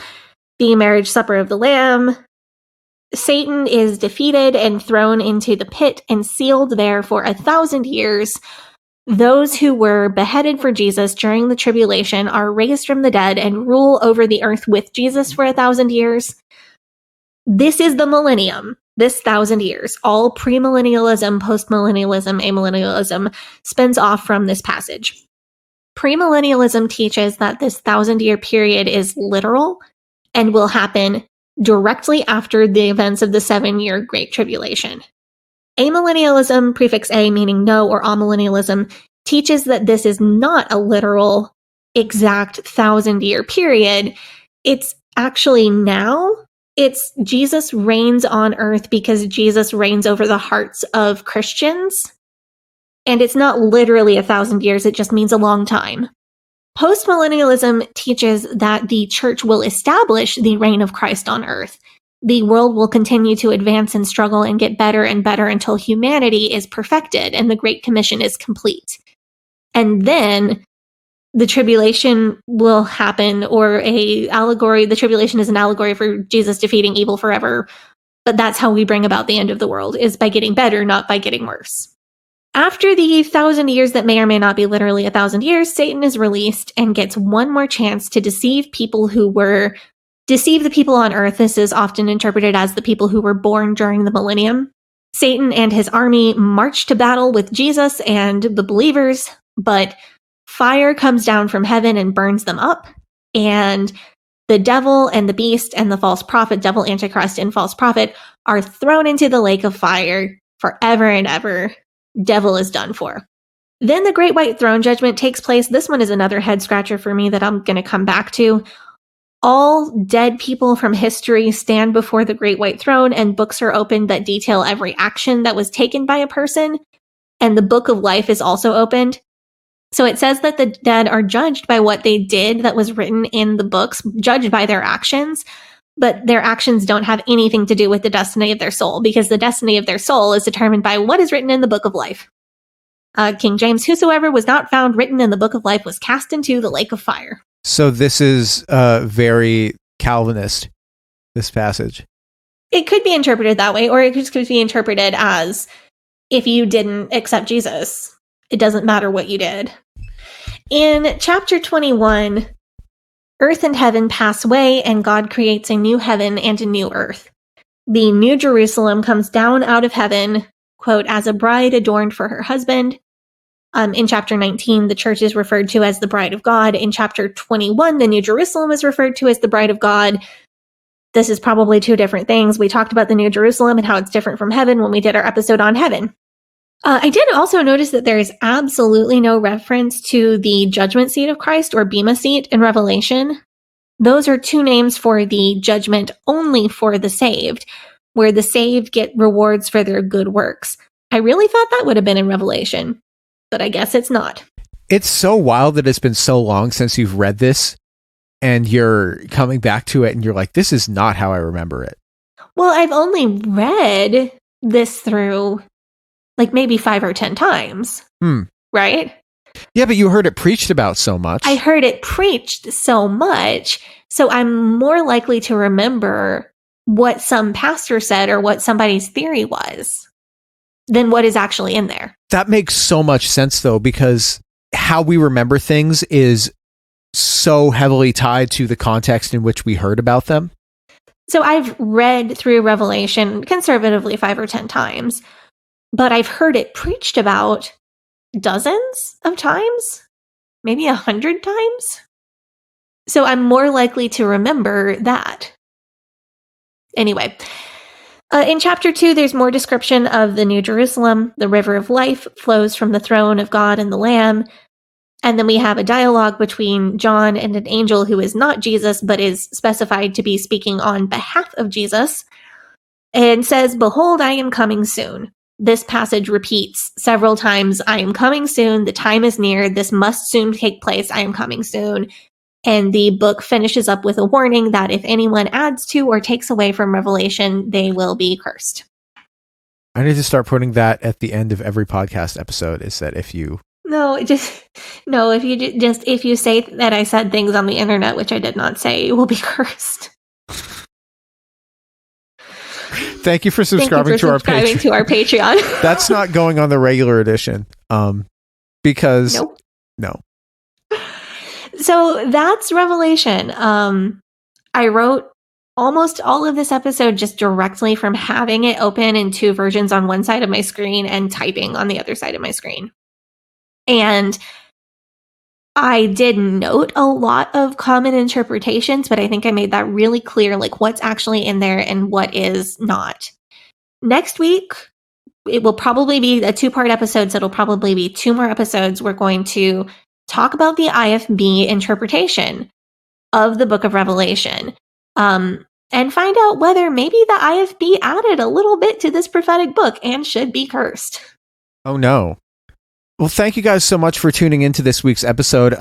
the marriage supper of the Lamb, Satan is defeated and thrown into the pit and sealed there for 1,000 years. Those who were beheaded for Jesus during the tribulation are raised from the dead and rule over the earth with Jesus for 1,000 years. This is the millennium, this 1,000 years. All premillennialism, postmillennialism, amillennialism spins off from this passage. Premillennialism teaches that this 1,000-year period is literal and will happen directly after the events of the 7-year Great Tribulation. Amillennialism, prefix A meaning no, or amillennialism, teaches that this is not a literal, exact 1,000-year period. It's actually now. It's Jesus reigns on earth because Jesus reigns over the hearts of Christians. And it's not literally 1,000 years, it just means a long time. Postmillennialism teaches that the church will establish the reign of Christ on earth. The world will continue to advance and struggle and get better and better until humanity is perfected and the Great Commission is complete. And then the tribulation will happen, or a allegory. The tribulation is an allegory for Jesus defeating evil forever. But that's how we bring about the end of the world, is by getting better, not by getting worse. After the 1,000 years that may or may not be literally 1,000 years, Satan is released and gets one more chance to deceive the people on earth. This is often interpreted as the people who were born during the millennium. Satan and his army march to battle with Jesus and the believers, but fire comes down from heaven and burns them up. And the devil and the beast and the false prophet, devil, antichrist, and false prophet, are thrown into the lake of fire forever and ever. Devil is done for. Then the Great White Throne Judgment takes place. This one is another head scratcher for me that I'm going to come back to. All dead people from history stand before the Great White Throne, and books are opened that detail every action that was taken by a person. And the Book of Life is also opened. So it says that the dead are judged by what they did that was written in the books, judged by their actions. But their actions don't have anything to do with the destiny of their soul, because the destiny of their soul is determined by what is written in the Book of Life. King James, whosoever was not found written in the Book of Life was cast into the lake of fire. So this is very Calvinist, this passage. It could be interpreted that way, or it could be interpreted as, if you didn't accept Jesus, it doesn't matter what you did. In chapter 21, earth and heaven pass away, and God creates a new heaven and a new earth. The New Jerusalem comes down out of heaven, quote, as a bride adorned for her husband. In chapter 19, the church is referred to as the bride of God. In chapter 21, the New Jerusalem is referred to as the bride of God. This is probably two different things. We talked about the New Jerusalem and how it's different from heaven when we did our episode on heaven. I did also notice that there is absolutely no reference to the judgment seat of Christ or Bema seat in Revelation. Those are two names for the judgment only for the saved, where the saved get rewards for their good works. I really thought that would have been in Revelation, but I guess it's not. It's so wild that it's been so long since you've read this, and you're coming back to it and you're like, this is not how I remember it. Well, I've only read this through like maybe 5 or 10 times, right? Yeah, but you heard it preached about so much. I heard it preached so much, so I'm more likely to remember what some pastor said or what somebody's theory was than what is actually in there. That makes so much sense, though, because how we remember things is so heavily tied to the context in which we heard about them. So I've read through Revelation conservatively 5 or 10 times, but I've heard it preached about dozens of times, maybe 100 times. So I'm more likely to remember that. Anyway, in chapter 2, there's more description of the New Jerusalem. The river of life flows from the throne of God and the Lamb. And then we have a dialogue between John and an angel who is not Jesus, but is specified to be speaking on behalf of Jesus, and says, "Behold, I am coming soon." This passage repeats several times, "I am coming soon, the time is near, this must soon take place, I am coming soon." And the book finishes up with a warning that if anyone adds to or takes away from Revelation, they will be cursed. I need to start putting that at the end of every podcast episode, is that if you if you say that I said things on the internet, which I did not say, you will be cursed. Thank you for subscribing to our Patreon. That's That's not going on the regular edition. because Nope. no. So that's Revelation. I wrote almost all of this episode just directly from having it open in two versions on one side of my screen and typing on the other side of my screen. And I did note a lot of common interpretations, but I think I made that really clear, like what's actually in there and what is not. Next week, it will probably be a 2-part episode, so it'll probably be 2 more episodes. We're going to talk about the IFB interpretation of the book of Revelation, and find out whether maybe the IFB added a little bit to this prophetic book and should be cursed. Oh no. Well, thank you guys so much for tuning into this week's episode.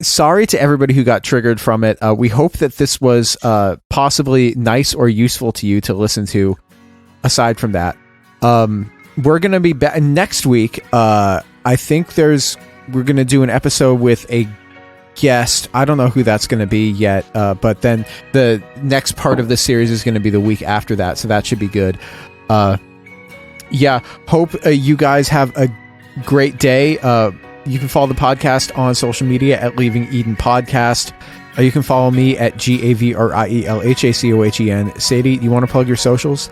Sorry to everybody who got triggered from it. We hope that this was possibly nice or useful to you to listen to. Aside from that, we're going to be back next week. I think we're going to do an episode with a guest. I don't know who that's going to be yet, but then the next part of the series is going to be the week after that, so that should be good. Hope you guys have a great day. You can follow the podcast on social media at Leaving Eden Podcast. You can follow me at GAVRIELHACOHEN. Sadie, you want to plug your socials?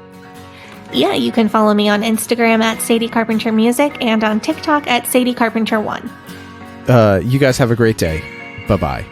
Yeah, you can follow me on Instagram at Sadie Carpenter Music and on TikTok at Sadie Carpenter 1. You guys have a great day. Bye-bye.